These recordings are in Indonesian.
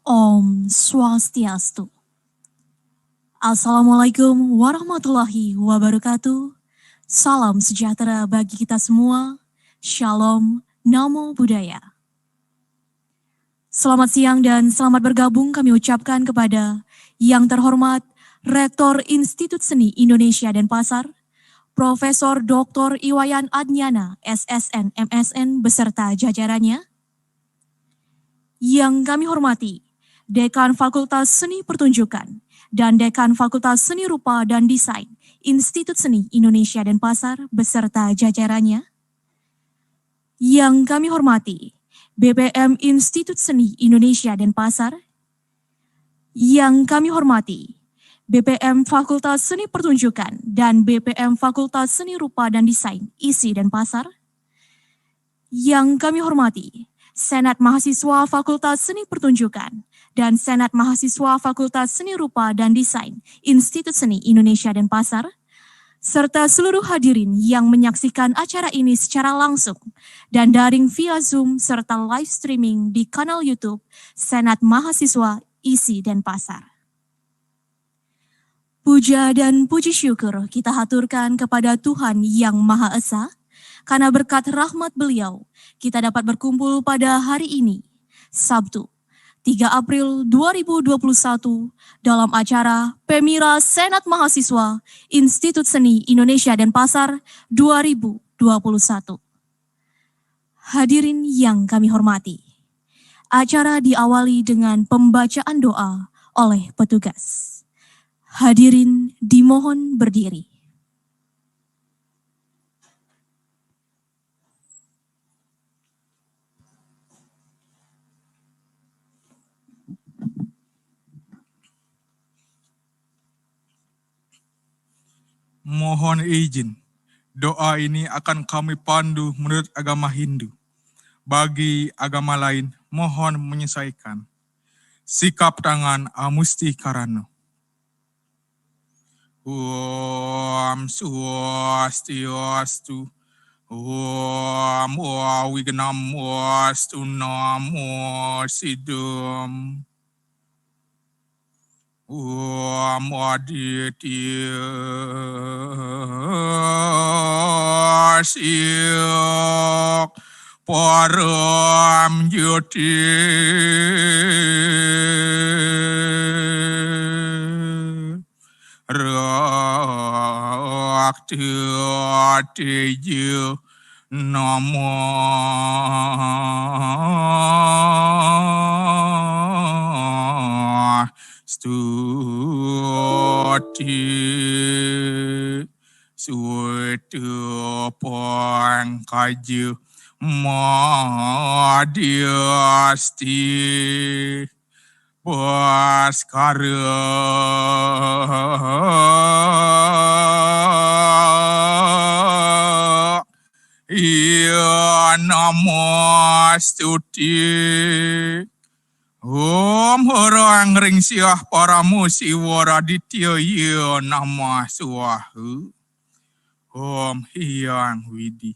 Om Swastiastu. Assalamualaikum warahmatullahi wabarakatuh. Salam sejahtera bagi kita semua. Shalom, Namo Buddhaya. Selamat siang dan selamat bergabung kami ucapkan kepada yang terhormat Rektor Institut Seni Indonesia Denpasar, Profesor Dr. Iwayan Adnyana, SSN, MSN beserta jajarannya. Yang kami hormati Dekan Fakultas Seni Pertunjukan dan Dekan Fakultas Seni Rupa dan Desain Institut Seni Indonesia Denpasar beserta jajarannya. Yang kami hormati BPM Institut Seni Indonesia Denpasar. Yang kami hormati BPM Fakultas Seni Pertunjukan dan BPM Fakultas Seni Rupa dan Desain ISI Denpasar. Yang kami hormati Senat Mahasiswa Fakultas Seni Pertunjukan dan Senat Mahasiswa Fakultas Seni Rupa dan Desain Institut Seni Indonesia Denpasar, serta seluruh hadirin yang menyaksikan acara ini secara langsung dan daring via Zoom serta live streaming di kanal YouTube Senat Mahasiswa ISI Denpasar. Puja dan puji syukur kita haturkan kepada Tuhan Yang Maha Esa, karena berkat rahmat beliau, kita dapat berkumpul pada hari ini, Sabtu, 3 April 2021, dalam acara Pemira Senat Mahasiswa Institut Seni Indonesia Denpasar 2021. Hadirin yang kami hormati, acara diawali dengan pembacaan doa oleh petugas. Hadirin dimohon berdiri. Mohon izin, doa ini akan kami pandu menurut agama Hindu. Bagi agama lain, mohon menyesuaikan. Sikap tangan Amusti Karano. Om Swastiastu. Om Wignamastu Namo Siddham. Om Aditya Syok Param Jyoti Rakta Tejo Namo Stuti Suatu Pangkaju Madiasti Baskara Iya Namastuti Om Horang Ring Siah Paramu Siwara Ditya Iya Nama Suahu. Om Hyang Widi.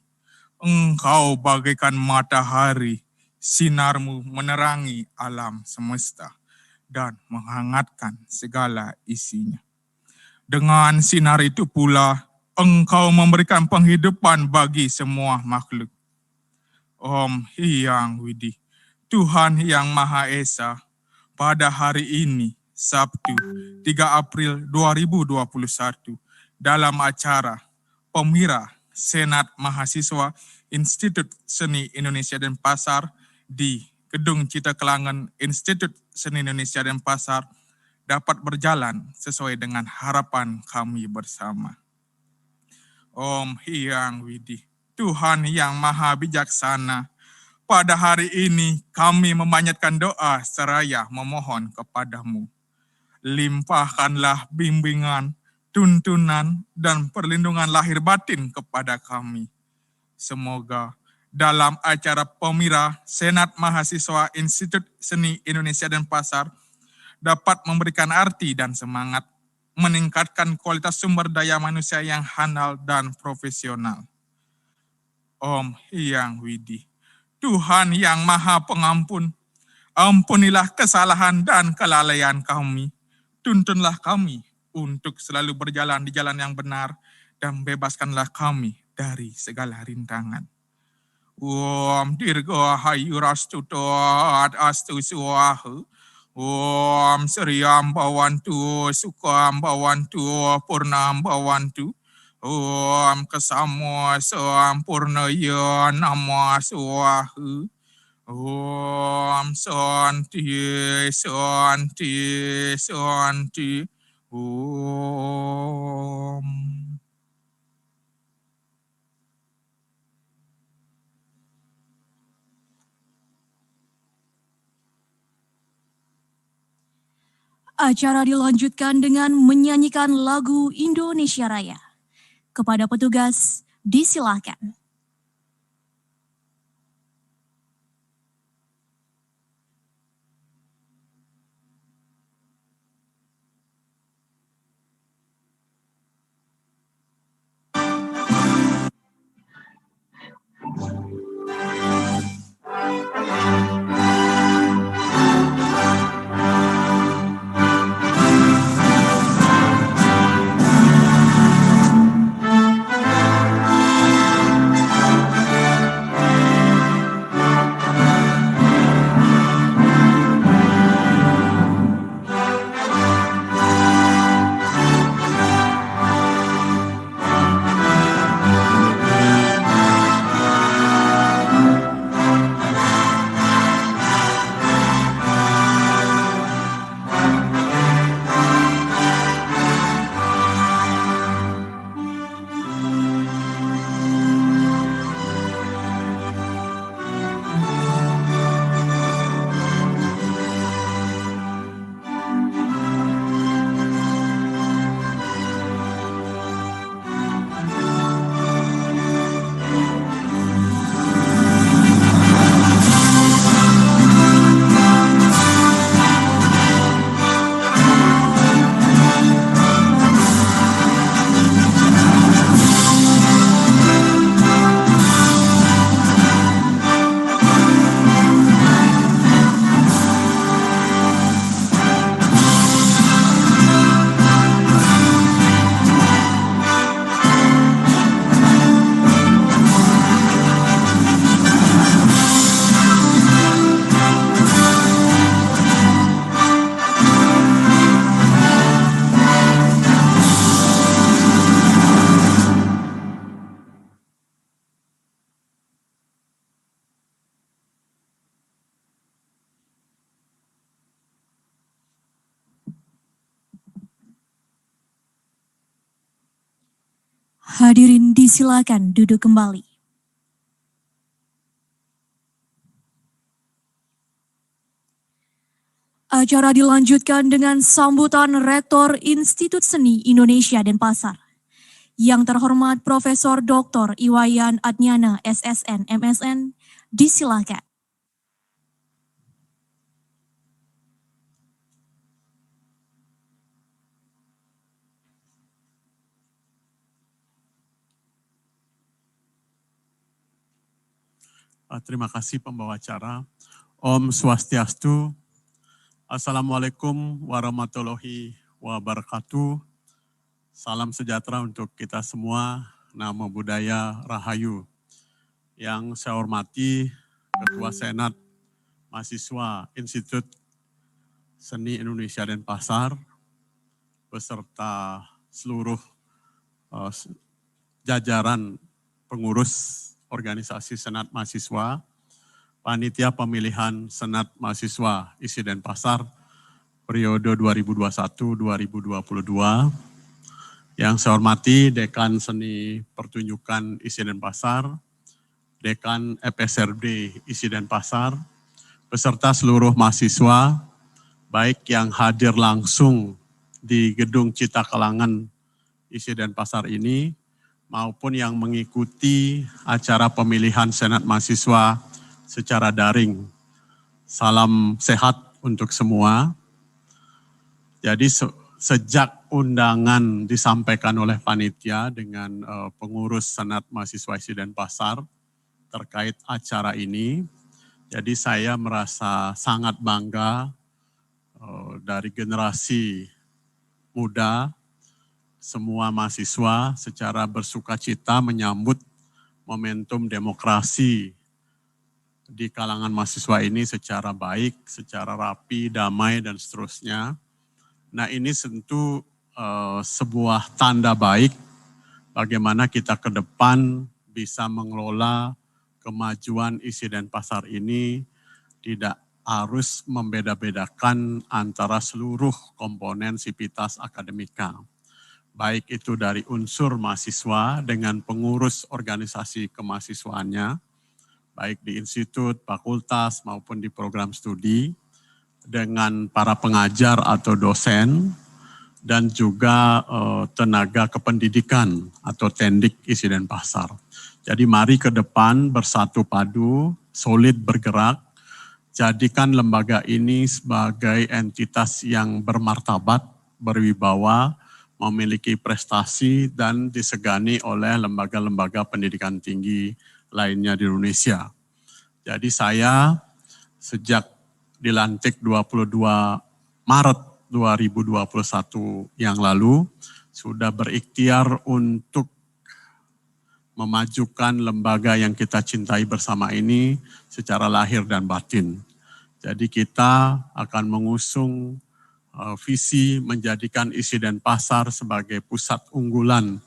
Engkau bagaikan matahari, sinarmu menerangi alam semesta dan menghangatkan segala isinya. Dengan sinar itu pula, engkau memberikan penghidupan bagi semua makhluk. Om Hyang Widi. Tuhan Yang Maha Esa, pada hari ini, Sabtu, 3 April 2021, dalam acara Pemira Senat Mahasiswa Institut Seni Indonesia Denpasar di Gedung Cita Kelangan Institut Seni Indonesia Denpasar dapat berjalan sesuai dengan harapan kami bersama. Om Hyang Widi. Tuhan Yang Maha Bijaksana, pada hari ini kami memanjatkan doa seraya memohon kepadamu. Limpahkanlah bimbingan, tuntunan, dan perlindungan lahir batin kepada kami. Semoga dalam acara Pemira Senat Mahasiswa Institut Seni Indonesia Denpasar dapat memberikan arti dan semangat, meningkatkan kualitas sumber daya manusia yang handal dan profesional. Om Hyang Widi. Tuhan Yang Maha Pengampun, Ampunilah kesalahan dan kelalaian kami. Tuntunlah kami untuk selalu berjalan di jalan yang benar dan bebaskanlah kami dari segala rintangan. Om Dirgahayu Rastutot Astu Suaha. Om Sriam Bawantu Sukam Bawantu Purnam Bawantu. Om Kesamo Sampurnaya Nama Suaha. Om Santi, Santi, Santi. Om. Acara dilanjutkan dengan menyanyikan lagu Indonesia Raya. Kepada petugas, disilakan. Hadirin disilakan duduk kembali. Acara dilanjutkan dengan sambutan Rektor Institut Seni Indonesia Denpasar. Yang terhormat Profesor Dr. Iwayan Adnyana SSN MSN, disilakan. Terima kasih pembawa acara. Om Swastiastu. Assalamualaikum warahmatullahi wabarakatuh. Salam sejahtera untuk kita semua. Namo Buddhaya Rahayu. Yang saya hormati Ketua Senat Mahasiswa Institut Seni Indonesia Denpasar beserta seluruh jajaran pengurus organisasi Senat Mahasiswa, Panitia Pemilihan Senat Mahasiswa ISI Denpasar periode 2021-2022. Yang saya hormati Dekan Seni Pertunjukan ISI Denpasar, Dekan FSRD ISI Denpasar, beserta seluruh mahasiswa, baik yang hadir langsung di Gedung Cita Kelangan ISI Denpasar ini, maupun yang mengikuti acara pemilihan Senat Mahasiswa secara daring. Salam sehat untuk semua. Jadi sejak undangan disampaikan oleh panitia dengan pengurus Senat Mahasiswa ISI Denpasar terkait acara ini, Jadi saya merasa sangat bangga dari generasi muda, semua mahasiswa secara bersukacita menyambut momentum demokrasi di kalangan mahasiswa ini secara baik, secara rapi, damai, dan seterusnya. Nah ini tentu sebuah tanda baik bagaimana kita ke depan bisa mengelola kemajuan isi Denpasar ini tidak harus membeda-bedakan antara seluruh komponen sivitas akademika. Baik itu dari unsur mahasiswa dengan pengurus organisasi kemahasiswaannya, baik di institut, fakultas maupun di program studi, dengan para pengajar atau dosen, dan juga tenaga kependidikan atau tendik isi Denpasar. Jadi mari ke depan bersatu padu, solid bergerak, jadikan lembaga ini sebagai entitas yang bermartabat, berwibawa, memiliki prestasi dan disegani oleh lembaga-lembaga pendidikan tinggi lainnya di Indonesia. Jadi saya sejak dilantik 22 Maret 2021 yang lalu sudah berikhtiar untuk memajukan lembaga yang kita cintai bersama ini secara lahir dan batin. Jadi kita akan mengusung visi menjadikan isi Denpasar sebagai pusat unggulan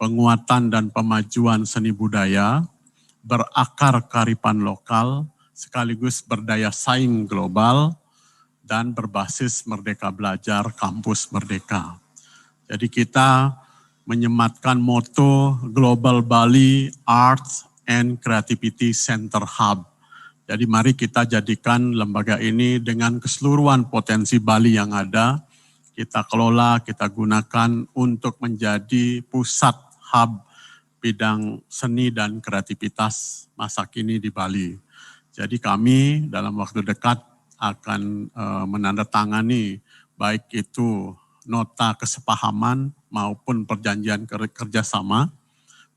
penguatan dan pemajuan seni budaya, berakar kearifan lokal, sekaligus berdaya saing global, dan berbasis Merdeka Belajar Kampus Merdeka. Jadi kita menyematkan moto Global Bali Arts and Creativity Center Hub. Jadi mari kita jadikan lembaga ini dengan keseluruhan potensi Bali yang ada, kita kelola, kita gunakan untuk menjadi pusat hub bidang seni dan kreativitas masa kini di Bali. Jadi kami dalam waktu dekat akan menandatangani baik itu nota kesepahaman maupun perjanjian kerjasama,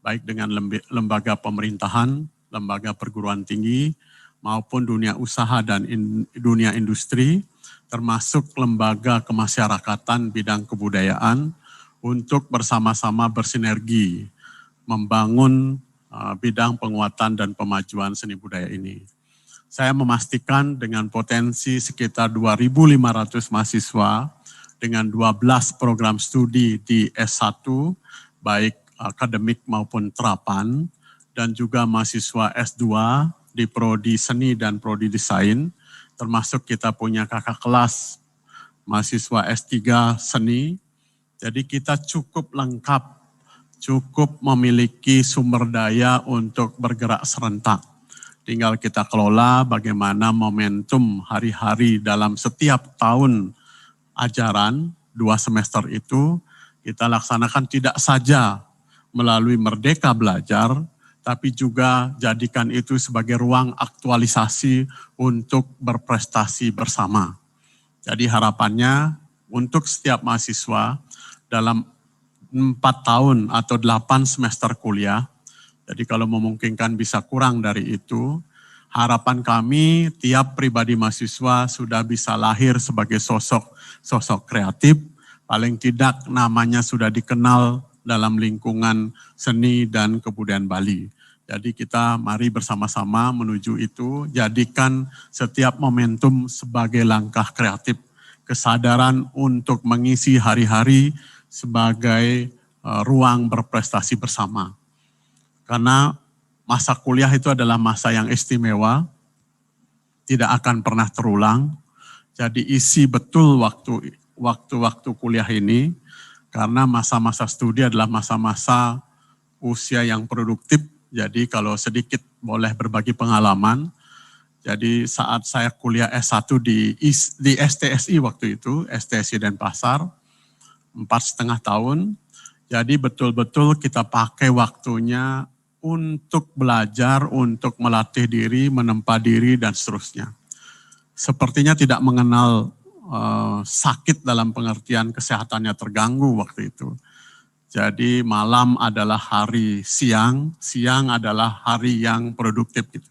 baik dengan lembaga pemerintahan, lembaga perguruan tinggi, maupun dunia usaha dan dunia industri, termasuk lembaga kemasyarakatan bidang kebudayaan, untuk bersama-sama bersinergi membangun bidang penguatan dan pemajuan seni budaya ini. Saya memastikan dengan potensi sekitar 2.500 mahasiswa dengan 12 program studi di S1, baik akademik maupun terapan, dan juga mahasiswa S2 di Prodi Seni dan Prodi Desain, termasuk kita punya kakak kelas mahasiswa S3 Seni. Jadi kita cukup lengkap, cukup memiliki sumber daya untuk bergerak serentak. Tinggal kita kelola bagaimana momentum hari-hari dalam setiap tahun ajaran 2 semester itu kita laksanakan tidak saja melalui Merdeka Belajar, tapi juga jadikan itu sebagai ruang aktualisasi untuk berprestasi bersama. Jadi harapannya untuk setiap mahasiswa dalam 4 tahun atau 8 semester kuliah, jadi kalau memungkinkan bisa kurang dari itu, harapan kami tiap pribadi mahasiswa sudah bisa lahir sebagai sosok kreatif, paling tidak namanya sudah dikenal dalam lingkungan seni dan kebudayaan Bali. Jadi kita mari bersama-sama menuju itu, jadikan setiap momentum sebagai langkah kreatif, kesadaran untuk mengisi hari-hari sebagai ruang berprestasi bersama. Karena masa kuliah itu adalah masa yang istimewa, tidak akan pernah terulang. Jadi isi betul waktu-waktu kuliah ini, karena masa-masa studi adalah masa-masa usia yang produktif. Jadi kalau sedikit boleh berbagi pengalaman, jadi saat saya kuliah S1 di STSI waktu itu, STSI Denpasar, 4,5 tahun, jadi betul-betul kita pakai waktunya untuk belajar, untuk melatih diri, menempa diri, dan seterusnya. Sepertinya tidak mengenal sakit dalam pengertian kesehatannya terganggu waktu itu. Jadi malam adalah hari siang, siang adalah hari yang produktif gitu.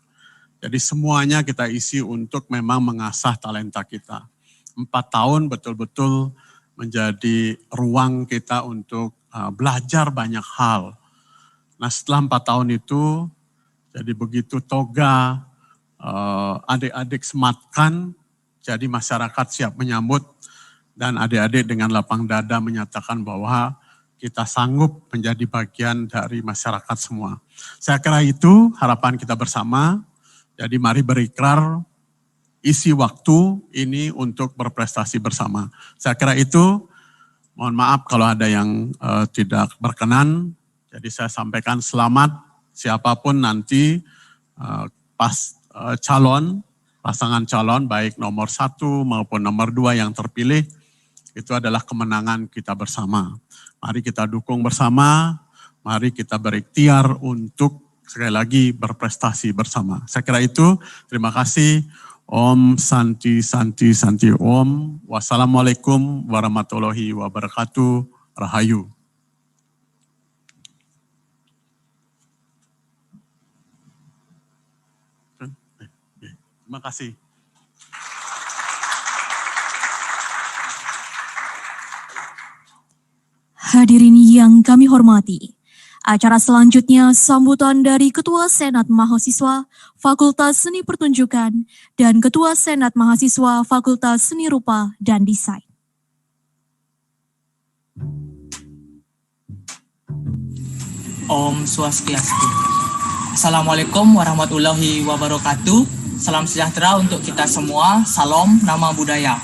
Jadi semuanya kita isi untuk memang mengasah talenta kita. 4 tahun betul-betul menjadi ruang kita untuk belajar banyak hal. Nah setelah 4 tahun itu, jadi begitu toga adik-adik sematkan, jadi masyarakat siap menyambut dan adik-adik dengan lapang dada menyatakan bahwa kita sanggup menjadi bagian dari masyarakat semua. Saya kira itu harapan kita bersama. Jadi mari berikrar, isi waktu ini untuk berprestasi bersama. Saya kira itu, mohon maaf kalau ada yang tidak berkenan. Jadi saya sampaikan selamat siapapun nanti pasangan calon baik nomor 1 maupun nomor 2 yang terpilih, itu adalah kemenangan kita bersama. Mari kita dukung bersama, mari kita berikhtiar untuk sekali lagi berprestasi bersama. Saya kira itu, terima kasih. Om Santi Santi Santi Om. Wassalamualaikum warahmatullahi wabarakatuh. Rahayu. Terima kasih. Hadirin yang kami hormati, acara selanjutnya sambutan dari Ketua Senat Mahasiswa Fakultas Seni Pertunjukan dan Ketua Senat Mahasiswa Fakultas Seni Rupa dan Desain. Om Swastiastu. Assalamualaikum warahmatullahi wabarakatuh. Salam sejahtera untuk kita semua. Salam nama budaya.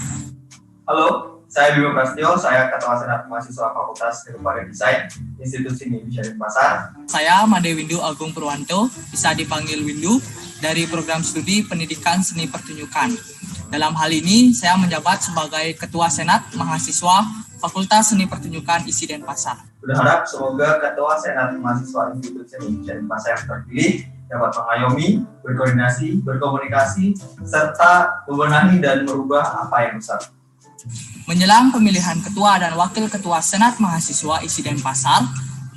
Halo, saya Bima Prasetyo, saya Ketua Senat Mahasiswa Fakultas Seni Rupa dan Desain, Institut Seni Indonesia dan Pasar. Saya Made Windu Agung Purwanto, bisa dipanggil Windu, dari program studi Pendidikan Seni Pertunjukan. Dalam hal ini, saya menjabat sebagai Ketua Senat Mahasiswa Fakultas Seni Pertunjukan ISI Denpasar. Berharap semoga Ketua Senat Mahasiswa Institut Seni Indonesia dan Pasar yang terpilih dapat mengayomi, berkoordinasi, berkomunikasi, serta membenahi dan merubah apa yang rusak. Menjelang pemilihan Ketua dan Wakil Ketua Senat Mahasiswa ISI Denpasar,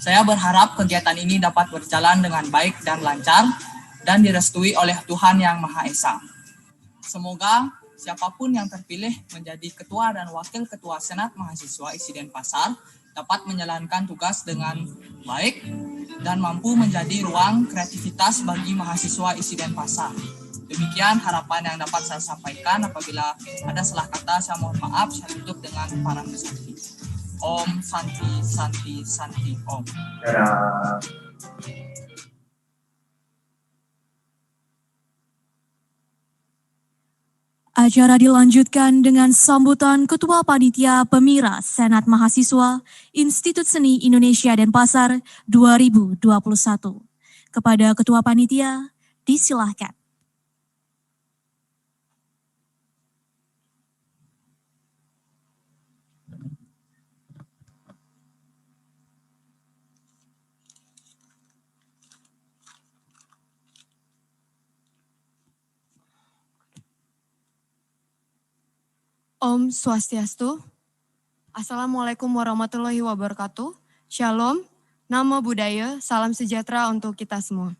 saya berharap kegiatan ini dapat berjalan dengan baik dan lancar dan direstui oleh Tuhan Yang Maha Esa. Semoga siapapun yang terpilih menjadi Ketua dan Wakil Ketua Senat Mahasiswa ISI Denpasar dapat menjalankan tugas dengan baik dan mampu menjadi ruang kreativitas bagi mahasiswa ISI Denpasar. Demikian harapan yang dapat saya sampaikan. Apabila ada salah kata, saya mohon maaf. Saya tutup dengan para peserta. Om Santi Santi Santi Om. Acara dilanjutkan dengan sambutan Ketua Panitia Pemira Senat Mahasiswa Institut Seni Indonesia Denpasar 2021. Kepada Ketua Panitia, disilahkan. Om Swastiastu. Assalamualaikum warahmatullahi wabarakatuh. Shalom, nama budaya, salam sejahtera untuk kita semua.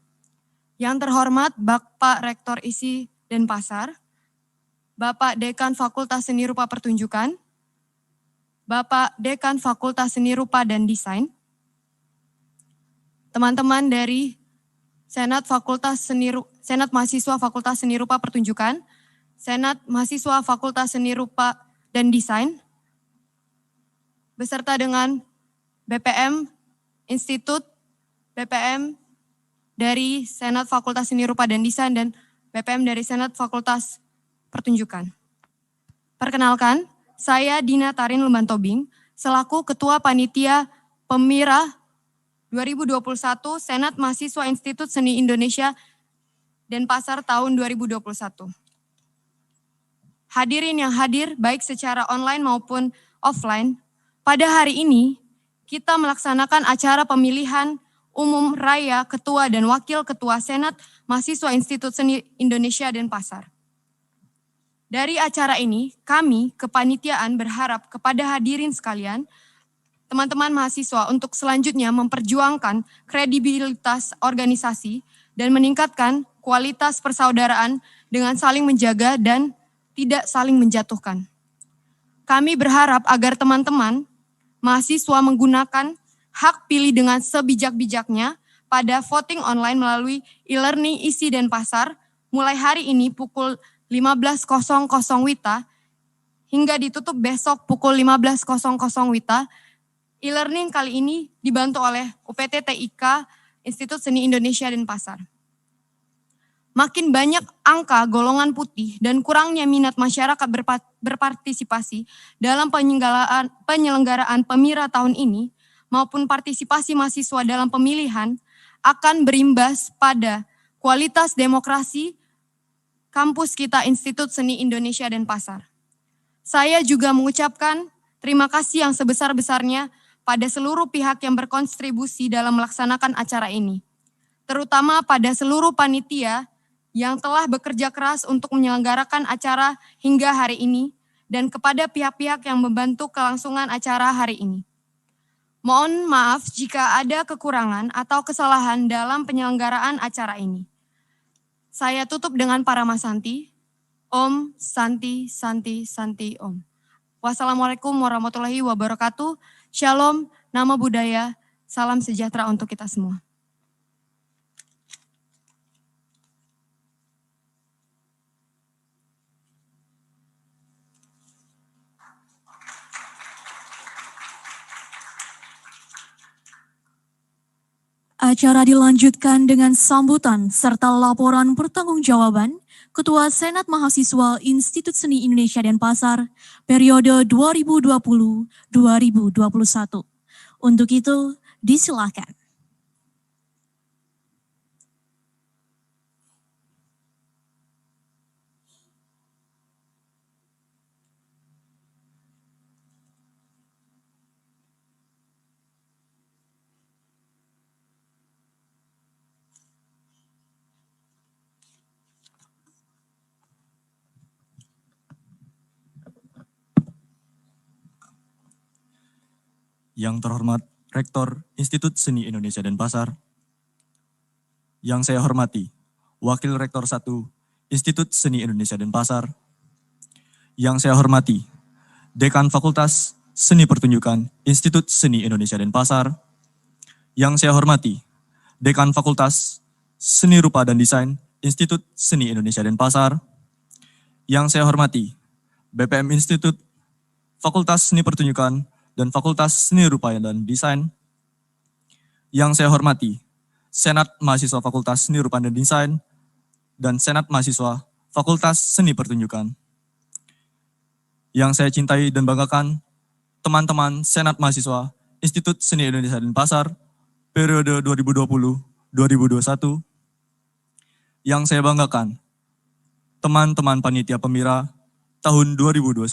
Yang terhormat Bapak Rektor ISI Denpasar, Bapak Dekan Fakultas Seni Rupa Pertunjukan, Bapak Dekan Fakultas Seni Rupa dan Desain, teman-teman dari Senat Mahasiswa Fakultas Seni Rupa Pertunjukan, Senat Mahasiswa Fakultas Seni Rupa dan Desain, beserta dengan BPM, Institut, BPM dari Senat Fakultas Seni Rupa dan Desain, dan BPM dari Senat Fakultas Pertunjukan. Perkenalkan, saya Dina Tarin Lumbantobing, selaku Ketua Panitia Pemira 2021 Senat Mahasiswa Institut Seni Indonesia Denpasar tahun 2021. Hadirin yang hadir baik secara online maupun offline, pada hari ini kita melaksanakan acara pemilihan umum raya Ketua dan Wakil Ketua Senat Mahasiswa Institut Seni Indonesia Denpasar. Dari acara ini, kami kepanitiaan berharap kepada hadirin sekalian, teman-teman mahasiswa untuk selanjutnya memperjuangkan kredibilitas organisasi dan meningkatkan kualitas persaudaraan dengan saling menjaga dan tidak saling menjatuhkan. Kami berharap agar teman-teman mahasiswa menggunakan hak pilih dengan sebijak-bijaknya pada voting online melalui e-learning isi Denpasar mulai hari ini pukul 15.00 WITA hingga ditutup besok pukul 15.00 WITA. E-learning kali ini dibantu oleh UPT TIK Institut Seni Indonesia Denpasar. Makin banyak angka golongan putih dan kurangnya minat masyarakat berpartisipasi dalam penyelenggaraan Pemira tahun ini maupun partisipasi mahasiswa dalam pemilihan akan berimbas pada kualitas demokrasi kampus kita Institut Seni Indonesia Denpasar. Saya juga mengucapkan terima kasih yang sebesar-besarnya pada seluruh pihak yang berkontribusi dalam melaksanakan acara ini, terutama pada seluruh panitia yang telah bekerja keras untuk menyelenggarakan acara hingga hari ini, dan kepada pihak-pihak yang membantu kelangsungan acara hari ini. Mohon maaf jika ada kekurangan atau kesalahan dalam penyelenggaraan acara ini. Saya tutup dengan Paramasanti. Om Santi Santi Santi Om. Wassalamualaikum warahmatullahi wabarakatuh. Shalom, nama budaya, salam sejahtera untuk kita semua. Acara dilanjutkan dengan sambutan serta laporan pertanggungjawaban Ketua Senat Mahasiswa Institut Seni Indonesia Denpasar periode 2020-2021. Untuk itu, disilakan. Yang terhormat Rektor Institut Seni Indonesia Denpasar, yang saya hormati Wakil Rektor 1 Institut Seni Indonesia Denpasar, yang saya hormati Dekan Fakultas Seni Pertunjukan Institut Seni Indonesia Denpasar, yang saya hormati Dekan Fakultas Seni Rupa dan Desain Institut Seni Indonesia Denpasar, yang saya hormati BPM Institut, Fakultas Seni Pertunjukan dan Fakultas Seni Rupa dan Desain, yang saya hormati Senat Mahasiswa Fakultas Seni Rupa dan Desain dan Senat Mahasiswa Fakultas Seni Pertunjukan. Yang saya cintai dan banggakan teman-teman Senat Mahasiswa Institut Seni Indonesia Denpasar periode 2020-2021. Yang saya banggakan teman-teman panitia Pemira tahun 2021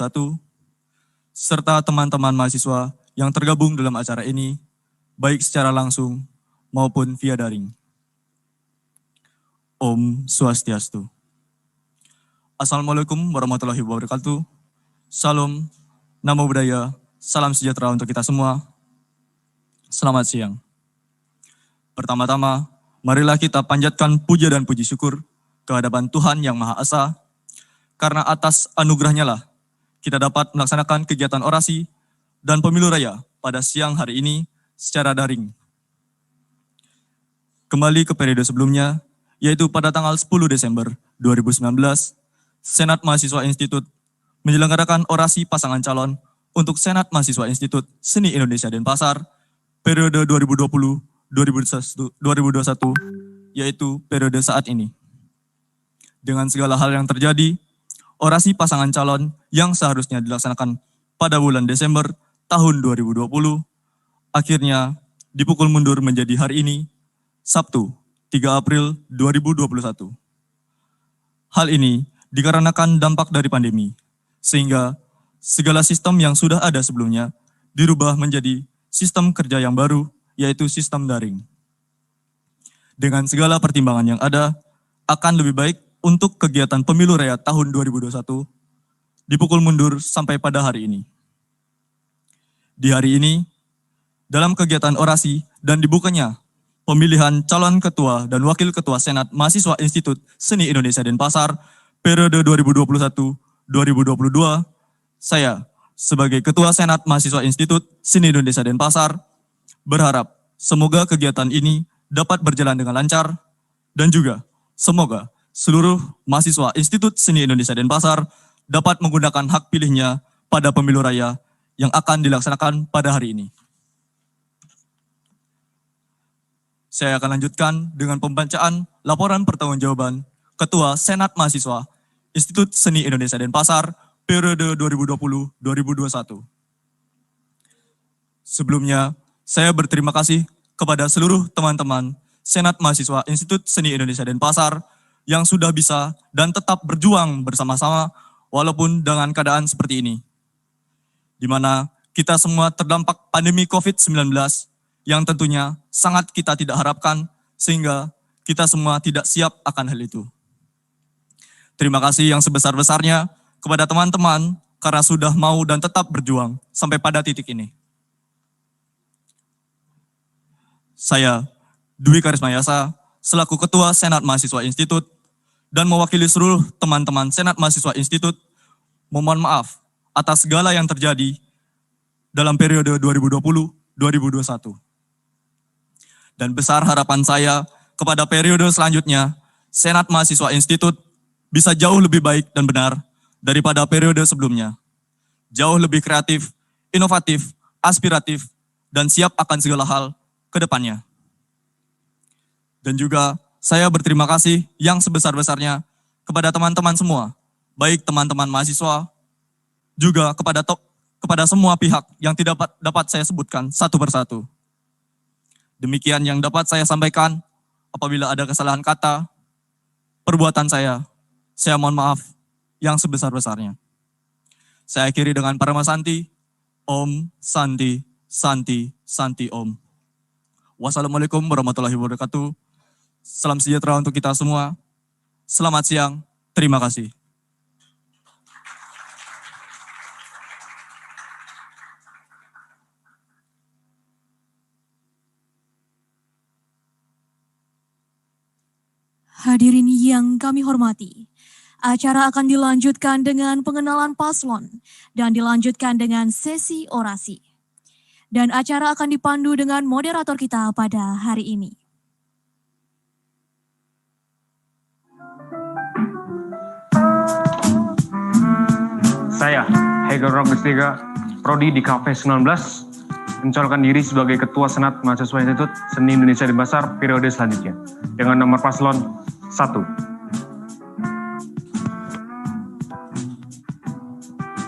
serta teman-teman mahasiswa yang tergabung dalam acara ini, baik secara langsung maupun via daring. Om Swastiastu. Assalamualaikum warahmatullahi wabarakatuh. Salam, namo budaya, salam sejahtera untuk kita semua. Selamat siang. Pertama-tama, marilah kita panjatkan puja dan puji syukur kehadapan Tuhan Yang Maha Esa, karena atas anugerahnya lah kita dapat melaksanakan kegiatan orasi dan pemilu raya pada siang hari ini secara daring. Kembali ke periode sebelumnya, yaitu pada tanggal 10 Desember 2019, Senat Mahasiswa Institut menyelenggarakan orasi pasangan calon untuk Senat Mahasiswa Institut Seni Indonesia Denpasar periode 2020-2021, yaitu periode saat ini. Dengan segala hal yang terjadi, orasi pasangan calon yang seharusnya dilaksanakan pada bulan Desember tahun 2020, akhirnya dipukul mundur menjadi hari ini, Sabtu, 3 April 2021. Hal ini dikarenakan dampak dari pandemi, sehingga segala sistem yang sudah ada sebelumnya dirubah menjadi sistem kerja yang baru, yaitu sistem daring. Dengan segala pertimbangan yang ada, akan lebih baik untuk kegiatan pemilu raya tahun 2021 dipukul mundur sampai pada hari ini. Di hari ini, dalam kegiatan orasi dan dibukanya pemilihan calon ketua dan wakil ketua Senat Mahasiswa Institut Seni Indonesia Denpasar periode 2021-2022, saya sebagai Ketua Senat Mahasiswa Institut Seni Indonesia Denpasar berharap semoga kegiatan ini dapat berjalan dengan lancar dan juga semoga seluruh mahasiswa Institut Seni Indonesia Denpasar dapat menggunakan hak pilihnya pada pemilu raya yang akan dilaksanakan pada hari ini. Saya akan lanjutkan dengan pembacaan laporan pertanggungjawaban Ketua Senat Mahasiswa Institut Seni Indonesia Denpasar periode 2020-2021. Sebelumnya, saya berterima kasih kepada seluruh teman-teman Senat Mahasiswa Institut Seni Indonesia Denpasar yang sudah bisa dan tetap berjuang bersama-sama walaupun dengan keadaan seperti ini, di mana kita semua terdampak pandemi COVID-19 yang tentunya sangat kita tidak harapkan sehingga kita semua tidak siap akan hal itu. Terima kasih yang sebesar-besarnya kepada teman-teman karena sudah mau dan tetap berjuang sampai pada titik ini. Saya, Dwi Karismayasa, selaku Ketua Senat Mahasiswa Institut dan mewakili seluruh teman-teman Senat Mahasiswa Institut, memohon maaf atas segala yang terjadi dalam periode 2020-2021. Dan besar harapan saya kepada periode selanjutnya, Senat Mahasiswa Institut bisa jauh lebih baik dan benar daripada periode sebelumnya. Jauh lebih kreatif, inovatif, aspiratif, dan siap akan segala hal ke depannya. Dan juga saya berterima kasih yang sebesar-besarnya kepada teman-teman semua, baik teman-teman mahasiswa, juga kepada semua pihak yang tidak dapat saya sebutkan satu persatu. Demikian yang dapat saya sampaikan. Apabila ada kesalahan kata, perbuatan saya mohon maaf yang sebesar-besarnya. Saya akhiri dengan Parama Santi, Om Santi, Santi, Santi Om. Wassalamualaikum warahmatullahi wabarakatuh. Salam sejahtera untuk kita semua. Selamat siang, terima kasih. Hadirin yang kami hormati, acara akan dilanjutkan dengan pengenalan paslon dan dilanjutkan dengan sesi orasi. Dan acara akan dipandu dengan moderator kita pada hari ini. Saya, Hegel Rogesliga, Prodi di KV 19, mencalonkan diri sebagai Ketua Senat Mahasiswa Institut Seni Indonesia Denpasar periode selanjutnya dengan nomor paslon 1.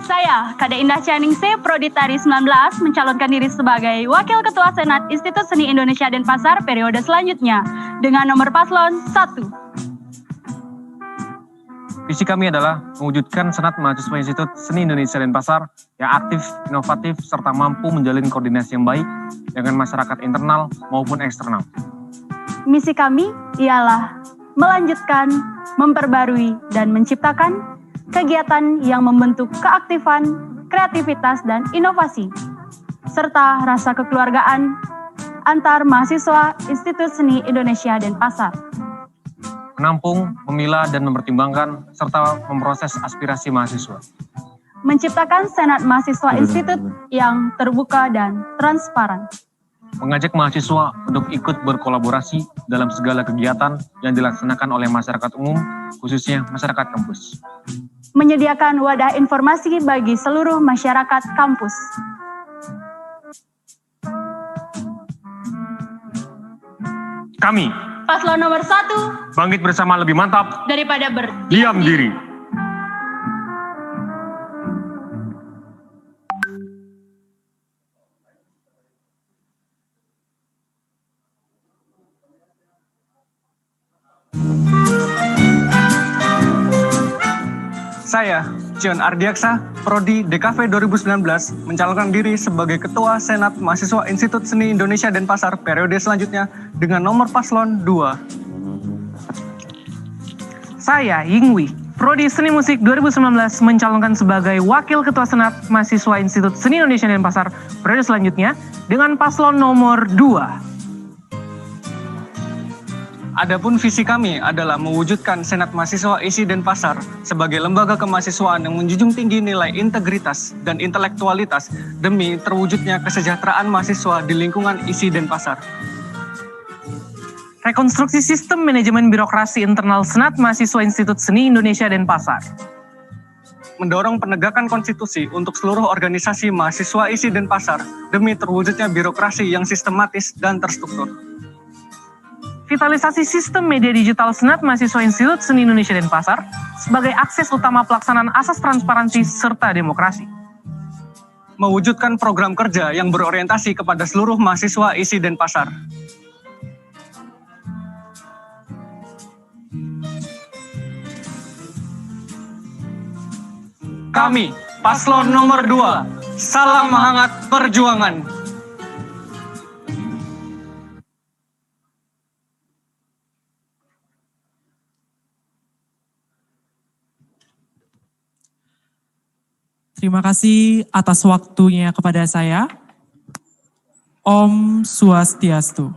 Saya, Kade Indah Cianingsih, Prodi Tari 19, mencalonkan diri sebagai Wakil Ketua Senat Institut Seni Indonesia Denpasar periode selanjutnya dengan nomor paslon 1. Visi kami adalah mewujudkan Senat Mahasiswa Institut Seni Indonesia Denpasar yang aktif, inovatif, serta mampu menjalin koordinasi yang baik dengan masyarakat internal maupun eksternal. Misi kami ialah melanjutkan, memperbarui, dan menciptakan kegiatan yang membentuk keaktifan, kreativitas, dan inovasi, serta rasa kekeluargaan antar mahasiswa Institut Seni Indonesia Denpasar. Menampung, memilah, dan mempertimbangkan, serta memproses aspirasi mahasiswa. Menciptakan Senat Mahasiswa Institut yang terbuka dan transparan. Mengajak mahasiswa untuk ikut berkolaborasi dalam segala kegiatan yang dilaksanakan oleh masyarakat umum, khususnya masyarakat kampus. Menyediakan wadah informasi bagi seluruh masyarakat kampus. Kami, Paslon nomor 1, bangkit bersama lebih mantap daripada diam diri. Saya, Cion Ardiaksa, Prodi DKV 2019, mencalonkan diri sebagai Ketua Senat Mahasiswa Institut Seni Indonesia Denpasar periode selanjutnya dengan nomor paslon 2. Saya, Yingwi, Prodi Seni Musik 2019, mencalonkan sebagai Wakil Ketua Senat Mahasiswa Institut Seni Indonesia Denpasar periode selanjutnya dengan paslon nomor 2. Adapun visi kami adalah mewujudkan Senat Mahasiswa ISI Denpasar sebagai lembaga kemahasiswaan yang menjunjung tinggi nilai integritas dan intelektualitas demi terwujudnya kesejahteraan mahasiswa di lingkungan ISI Denpasar. Rekonstruksi sistem manajemen birokrasi internal Senat Mahasiswa Institut Seni Indonesia Denpasar. Mendorong penegakan konstitusi untuk seluruh organisasi mahasiswa ISI Denpasar demi terwujudnya birokrasi yang sistematis dan terstruktur. Vitalisasi sistem media digital Senat Mahasiswa Institut Seni Indonesia Denpasar sebagai akses utama pelaksanaan asas transparansi serta demokrasi. Mewujudkan program kerja yang berorientasi kepada seluruh mahasiswa ISI Denpasar. Kami, Paslon nomor 2, salam hangat perjuangan. Terima kasih atas waktunya kepada saya. Om Swastiastu.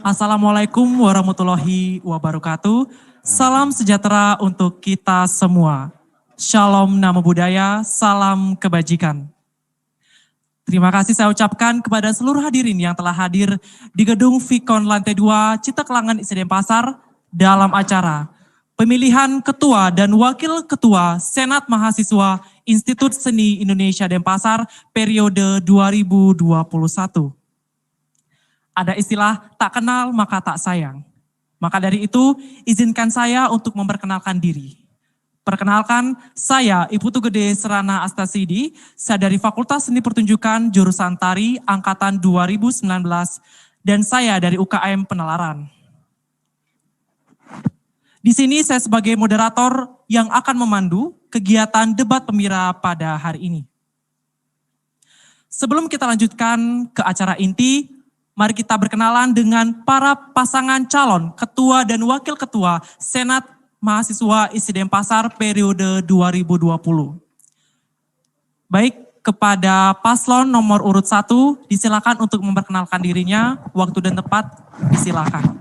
Assalamualaikum warahmatullahi wabarakatuh. Salam sejahtera untuk kita semua. Shalom Namo Buddhaya, salam kebajikan. Terima kasih saya ucapkan kepada seluruh hadirin yang telah hadir di gedung Vikon lantai 2 Ciptakelangan ISI Denpasar dalam acara pemilihan Ketua dan Wakil Ketua Senat Mahasiswa Institut Seni Indonesia Denpasar periode 2021. Ada istilah tak kenal maka tak sayang. Maka dari itu izinkan saya untuk memperkenalkan diri. Perkenalkan, saya Ibu Gede Serana Astasidi, saya dari Fakultas Seni Pertunjukan jurusan Tari angkatan 2019 dan saya dari UKM Penalaran. Di sini saya sebagai moderator yang akan memandu kegiatan debat pemira pada hari ini. Sebelum kita lanjutkan ke acara inti, mari kita berkenalan dengan para pasangan calon Ketua dan Wakil Ketua Senat Mahasiswa ISI Denpasar periode 2020. Baik, kepada paslon nomor urut 1, disilakan untuk memperkenalkan dirinya, waktu dan tempat disilakan.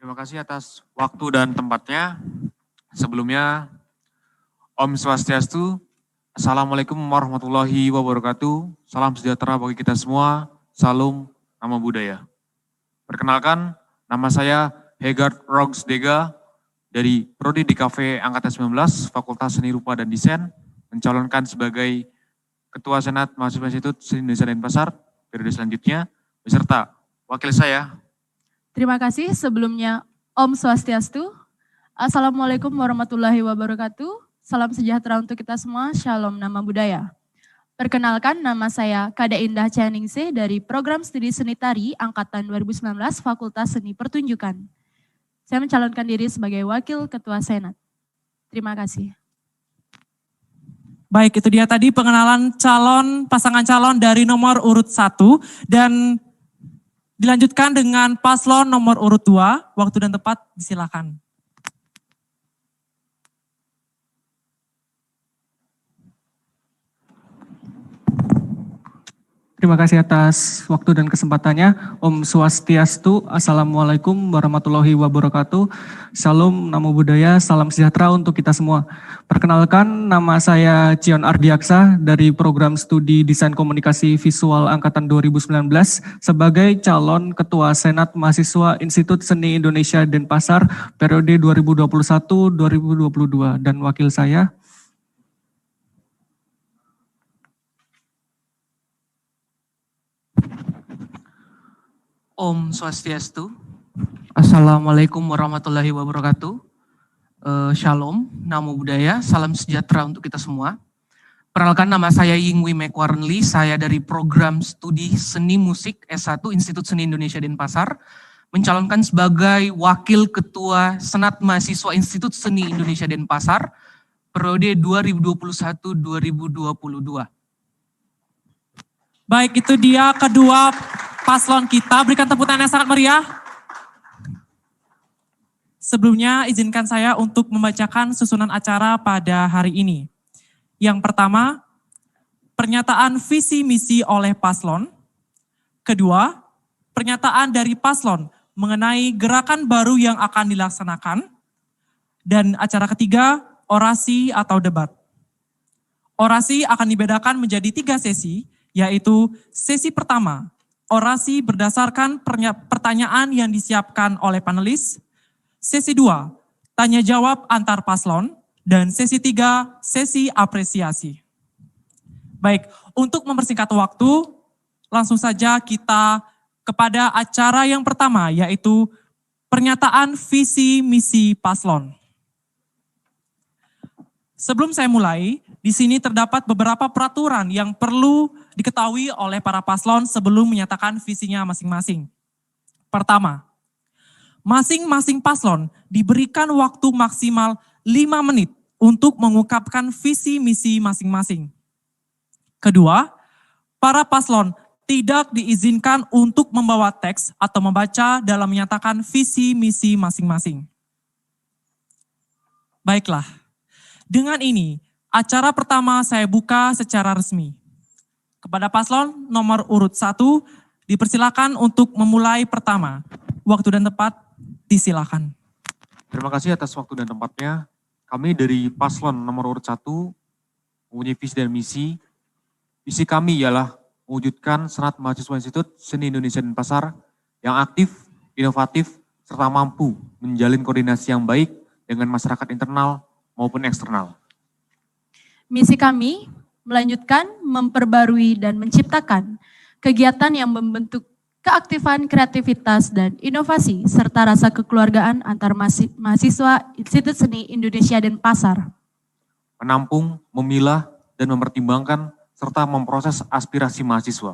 Terima kasih atas waktu dan tempatnya. Sebelumnya, Om Swastiastu, Assalamualaikum warahmatullahi wabarakatuh. Salam sejahtera bagi kita semua. Salam Namo Buddhaya. Perkenalkan, nama saya Hegard Rogsdega dari Prodi DKV Angkatan 19, Fakultas Seni Rupa dan Desain, mencalonkan sebagai Ketua Senat Mahasiswa Institut Seni Indonesia Denpasar periode selanjutnya, beserta wakil saya. Terima kasih sebelumnya Om Swastiastu. Assalamualaikum warahmatullahi wabarakatuh. Salam sejahtera untuk kita semua. Shalom Namo Buddhaya. Perkenalkan, nama saya Kade Indah Chaningsih dari Program Studi Seni Tari Angkatan 2019 Fakultas Seni Pertunjukan. Saya mencalonkan diri sebagai Wakil Ketua Senat. Terima kasih. Baik, itu dia tadi pengenalan pasangan calon dari nomor urut 1 dan dilanjutkan dengan paslon nomor urut 2, waktu dan tempat disilakan. Terima kasih atas waktu dan kesempatannya. Om Swastiastu, Assalamualaikum warahmatullahi wabarakatuh. Salam Namo Buddhaya, salam sejahtera untuk kita semua. Perkenalkan, nama saya Cion Ardiaksa dari Program Studi Desain Komunikasi Visual Angkatan 2019 sebagai calon Ketua Senat Mahasiswa Institut Seni Indonesia Denpasar periode 2021-2022 dan wakil saya Om Swastiastu. Assalamualaikum warahmatullahi wabarakatuh. Shalom, Namo Buddhaya, salam sejahtera untuk kita semua. Perkenalkan, nama saya Yingwi Mekwarnli, saya dari Program Studi Seni Musik S1 Institut Seni Indonesia Denpasar, mencalonkan sebagai Wakil Ketua Senat Mahasiswa Institut Seni Indonesia Denpasar periode 2021-2022. Baik, itu dia kedua paslon kita, berikan tepuk tangan yang sangat meriah. Sebelumnya izinkan saya untuk membacakan susunan acara pada hari ini. Yang pertama, pernyataan visi misi oleh paslon. Kedua, pernyataan dari paslon mengenai gerakan baru yang akan dilaksanakan. Dan acara ketiga, orasi atau debat. Orasi akan dibedakan menjadi 3 sesi, yaitu sesi pertama, orasi berdasarkan pertanyaan yang disiapkan oleh panelis. Sesi 2, tanya jawab antar paslon. Dan sesi 3, sesi apresiasi. Baik, untuk mempersingkat waktu, langsung saja kita kepada acara yang pertama, yaitu pernyataan visi misi paslon. Sebelum saya mulai, di sini terdapat beberapa peraturan yang perlu diketahui oleh para paslon sebelum menyatakan visinya masing-masing. Pertama, masing-masing paslon diberikan waktu maksimal 5 menit untuk mengungkapkan visi misi masing-masing. Kedua, para paslon tidak diizinkan untuk membawa teks atau membaca dalam menyatakan visi misi masing-masing. Baiklah, dengan ini acara pertama saya buka secara resmi. Kepada paslon nomor urut 1 dipersilakan untuk memulai pertama. Waktu dan tempat disilakan. Terima kasih atas waktu dan tempatnya. Kami dari paslon nomor urut 1 mempunyai visi dan misi. Visi kami ialah mewujudkan Senat Mahasiswa Institut Seni Indonesia Denpasar yang aktif, inovatif, serta mampu menjalin koordinasi yang baik dengan masyarakat internal maupun eksternal. Misi kami melanjutkan, memperbarui, dan menciptakan kegiatan yang membentuk keaktifan kreativitas dan inovasi, serta rasa kekeluargaan antar mahasiswa Institut Seni Indonesia Denpasar. Menampung, memilah, dan mempertimbangkan, serta memproses aspirasi mahasiswa.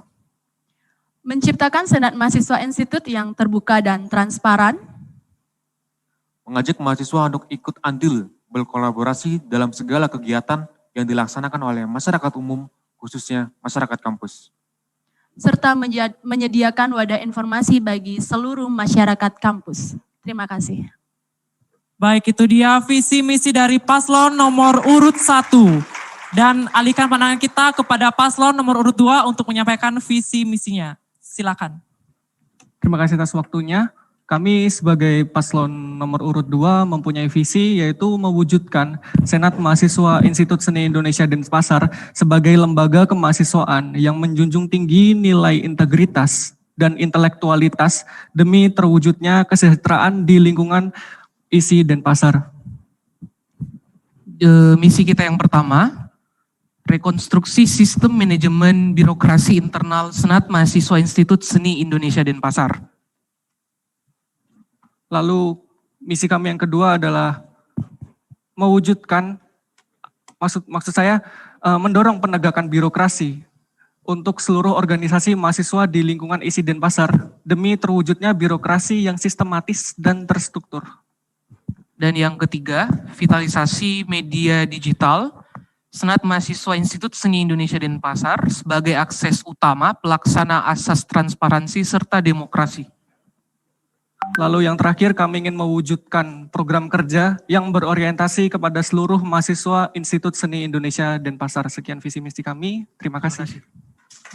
Menciptakan Senat Mahasiswa Institut yang terbuka dan transparan. Mengajak mahasiswa untuk ikut andil berkolaborasi dalam segala kegiatan yang dilaksanakan oleh masyarakat umum, khususnya masyarakat kampus. Serta menyediakan wadah informasi bagi seluruh masyarakat kampus. Terima kasih. Baik, itu dia visi misi dari paslon nomor urut 1. Dan alihkan pandangan kita kepada paslon nomor urut 2 untuk menyampaikan visi misinya. Silakan. Terima kasih atas waktunya. Kami sebagai paslon nomor urut 2 mempunyai visi yaitu mewujudkan Senat Mahasiswa Institut Seni Indonesia Denpasar sebagai lembaga kemahasiswaan yang menjunjung tinggi nilai integritas dan intelektualitas demi terwujudnya kesejahteraan di lingkungan ISI Denpasar. Misi kita yang pertama, rekonstruksi sistem manajemen birokrasi internal Senat Mahasiswa Institut Seni Indonesia Denpasar. Lalu misi kami yang kedua adalah mewujudkan, maksud saya mendorong penegakan birokrasi untuk seluruh organisasi mahasiswa di lingkungan ISI Denpasar demi terwujudnya birokrasi yang sistematis dan terstruktur. Dan yang ketiga, vitalisasi media digital Senat Mahasiswa Institut Seni Indonesia Denpasar sebagai akses utama pelaksana asas transparansi serta demokrasi. Lalu yang terakhir kami ingin mewujudkan program kerja yang berorientasi kepada seluruh mahasiswa Institut Seni Indonesia Denpasar. Sekian visi misi kami, terima kasih.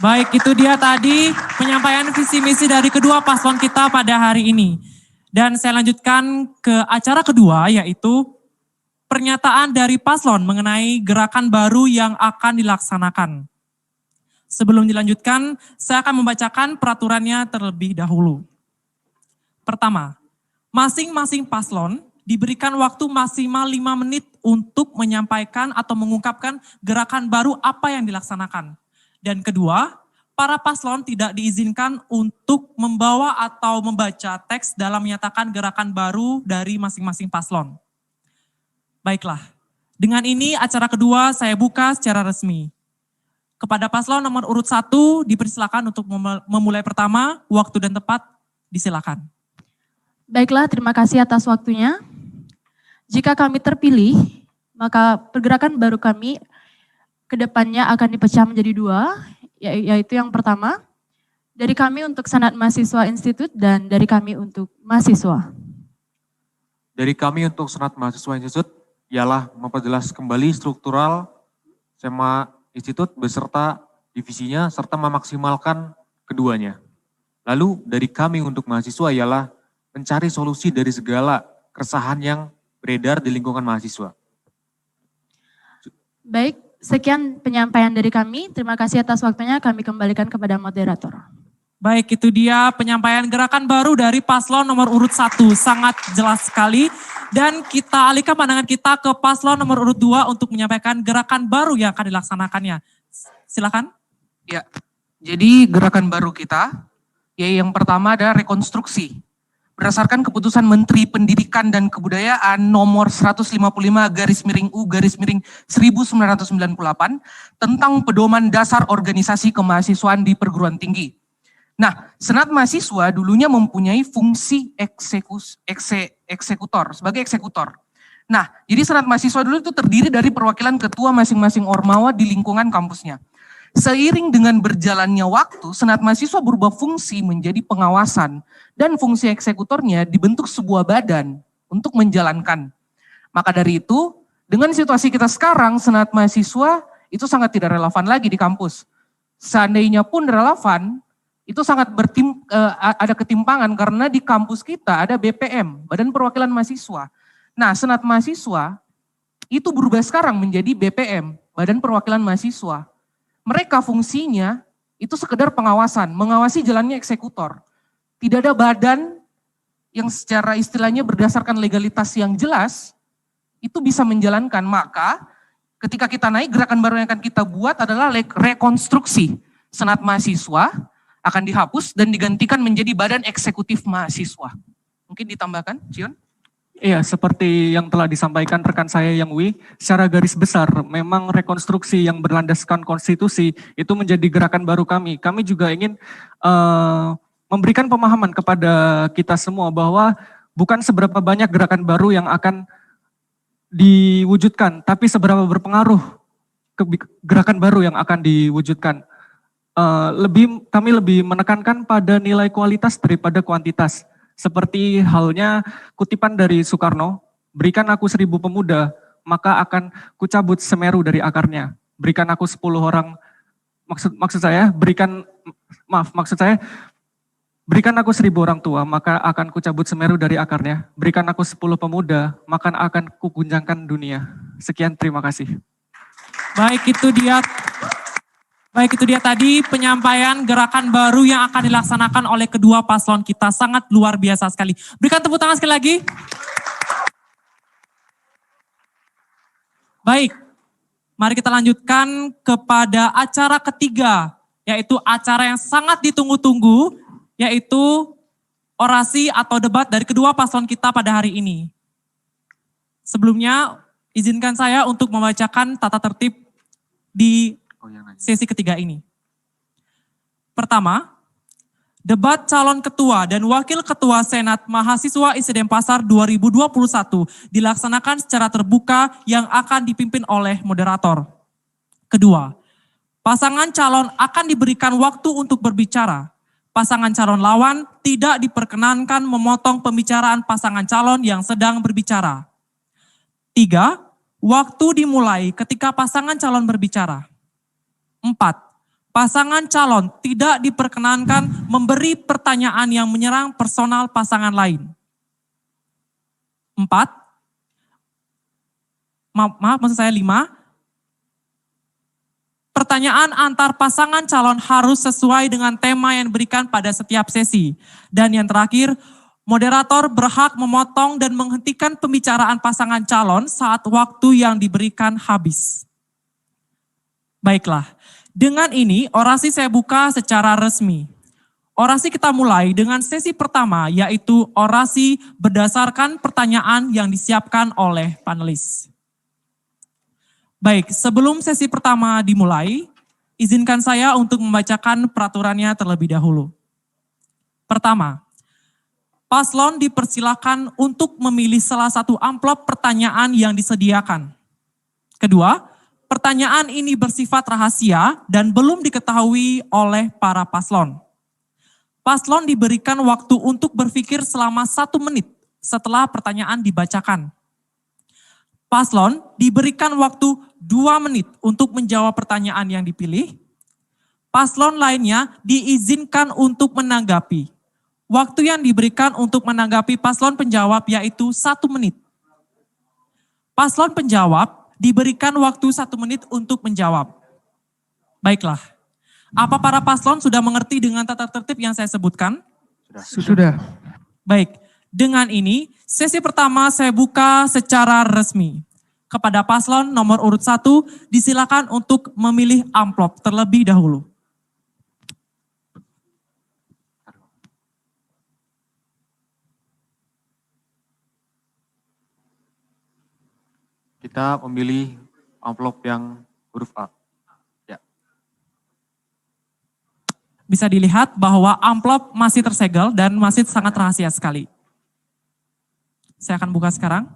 Baik, itu dia tadi penyampaian visi misi dari kedua paslon kita pada hari ini. Dan saya lanjutkan ke acara kedua, yaitu pernyataan dari paslon mengenai gerakan baru yang akan dilaksanakan. Sebelum dilanjutkan, saya akan membacakan peraturannya terlebih dahulu. Pertama, masing-masing paslon diberikan waktu maksimal 5 menit untuk menyampaikan atau mengungkapkan gerakan baru apa yang dilaksanakan. Dan kedua, para paslon tidak diizinkan untuk membawa atau membaca teks dalam menyatakan gerakan baru dari masing-masing paslon. Baiklah, dengan ini acara kedua saya buka secara resmi. Kepada paslon nomor urut 1 dipersilakan untuk memulai pertama, waktu dan tempat disilakan. Baiklah, terima kasih atas waktunya. Jika kami terpilih, maka pergerakan baru kami ke depannya akan dipecah menjadi 2, yaitu yang pertama, dari kami untuk Senat Mahasiswa Institut dan dari kami untuk mahasiswa. dari kami untuk Senat Mahasiswa Institut ialah memperjelas kembali struktural SEMA Institut beserta divisinya serta memaksimalkan keduanya. Lalu dari kami untuk mahasiswa ialah mencari solusi dari segala keresahan yang beredar di lingkungan mahasiswa. Baik, sekian penyampaian dari kami. Terima kasih atas waktunya. Kami kembalikan kepada moderator. Baik, itu dia penyampaian gerakan baru dari paslon nomor urut 1. Sangat jelas sekali. Dan kita alihkan pandangan kita ke paslon nomor urut 2 untuk menyampaikan gerakan baru yang akan dilaksanakannya. Silakan. Ya, jadi gerakan baru kita, ya yang pertama ada rekonstruksi. Berdasarkan keputusan Menteri Pendidikan dan Kebudayaan nomor 155/1998 tentang pedoman dasar organisasi kemahasiswaan di perguruan tinggi. Nah, Senat Mahasiswa dulunya mempunyai fungsi eksekutor, sebagai eksekutor. Nah, jadi Senat Mahasiswa dulu itu terdiri dari perwakilan ketua masing-masing ormawa di lingkungan kampusnya. Seiring dengan berjalannya waktu, Senat Mahasiswa berubah fungsi menjadi pengawasan dan fungsi eksekutornya dibentuk sebuah badan untuk menjalankan. Maka dari itu, dengan situasi kita sekarang, Senat Mahasiswa itu sangat tidak relevan lagi di kampus. Seandainya pun relevan, itu sangat ada ketimpangan karena di kampus kita ada BPM, Badan Perwakilan Mahasiswa. Nah, Senat Mahasiswa itu berubah sekarang menjadi BPM, Badan Perwakilan Mahasiswa. Mereka fungsinya itu sekedar pengawasan, mengawasi jalannya eksekutor. Tidak ada badan yang secara istilahnya berdasarkan legalitas yang jelas, itu bisa menjalankan. Maka ketika kita naik, gerakan baru yang akan kita buat adalah rekonstruksi. Senat Mahasiswa akan dihapus dan digantikan menjadi Badan Eksekutif Mahasiswa. Mungkin ditambahkan, Cion? Iya, seperti yang telah disampaikan rekan saya Yang Wi, secara garis besar memang rekonstruksi yang berlandaskan konstitusi itu menjadi gerakan baru kami. Kami juga ingin memberikan pemahaman kepada kita semua bahwa bukan seberapa banyak gerakan baru yang akan diwujudkan, tapi seberapa berpengaruh gerakan baru yang akan diwujudkan. Kami lebih menekankan pada nilai kualitas daripada kuantitas. Seperti halnya kutipan dari Soekarno, berikan aku 1000 pemuda, maka akan kucabut Semeru dari akarnya. Berikan aku 10 orang, maksud saya, berikan aku 1000 orang tua, maka akan kucabut Semeru dari akarnya. Berikan aku 10 pemuda, maka akan kuguncangkan dunia. Sekian, terima kasih. Baik, itu dia tadi penyampaian gerakan baru yang akan dilaksanakan oleh kedua paslon kita. Sangat luar biasa sekali. Berikan tepuk tangan sekali lagi. Baik, mari kita lanjutkan kepada acara ketiga, yaitu acara yang sangat ditunggu-tunggu, yaitu orasi atau debat dari kedua paslon kita pada hari ini. Sebelumnya, izinkan saya untuk membacakan tata tertib di sesi ketiga ini. Pertama, debat calon ketua dan wakil ketua Senat Mahasiswa ISI Denpasar 2021 dilaksanakan secara terbuka yang akan dipimpin oleh moderator. Kedua, pasangan calon akan diberikan waktu untuk berbicara. Pasangan calon lawan tidak diperkenankan memotong pembicaraan pasangan calon yang sedang berbicara. 3, waktu dimulai ketika pasangan calon berbicara. 4, pasangan calon tidak diperkenankan memberi pertanyaan yang menyerang personal pasangan lain. 5, pertanyaan antar pasangan calon harus sesuai dengan tema yang diberikan pada setiap sesi. Dan yang terakhir, moderator berhak memotong dan menghentikan pembicaraan pasangan calon saat waktu yang diberikan habis. Baiklah, dengan ini orasi saya buka secara resmi. Orasi kita mulai dengan sesi pertama, yaitu orasi berdasarkan pertanyaan yang disiapkan oleh panelis. Baik, sebelum sesi pertama dimulai, izinkan saya untuk membacakan peraturannya terlebih dahulu. Pertama, paslon dipersilakan untuk memilih salah satu amplop pertanyaan yang disediakan. Kedua, pertanyaan ini bersifat rahasia dan belum diketahui oleh para paslon. Paslon diberikan waktu untuk berpikir selama 1 menit setelah pertanyaan dibacakan. Paslon diberikan waktu 2 menit untuk menjawab pertanyaan yang dipilih. Paslon lainnya diizinkan untuk menanggapi. Waktu yang diberikan untuk menanggapi paslon penjawab yaitu 1 menit. Paslon penjawab diberikan waktu 1 menit untuk menjawab. Baiklah, apa para paslon sudah mengerti dengan tata tertib yang saya sebutkan? Sudah. Baik, dengan ini sesi pertama saya buka secara resmi. Kepada paslon nomor urut 1 disilakan untuk memilih amplop terlebih dahulu. Kita memilih amplop yang huruf A. Ya. Bisa dilihat bahwa amplop masih tersegel dan masih sangat rahasia sekali. Saya akan buka sekarang.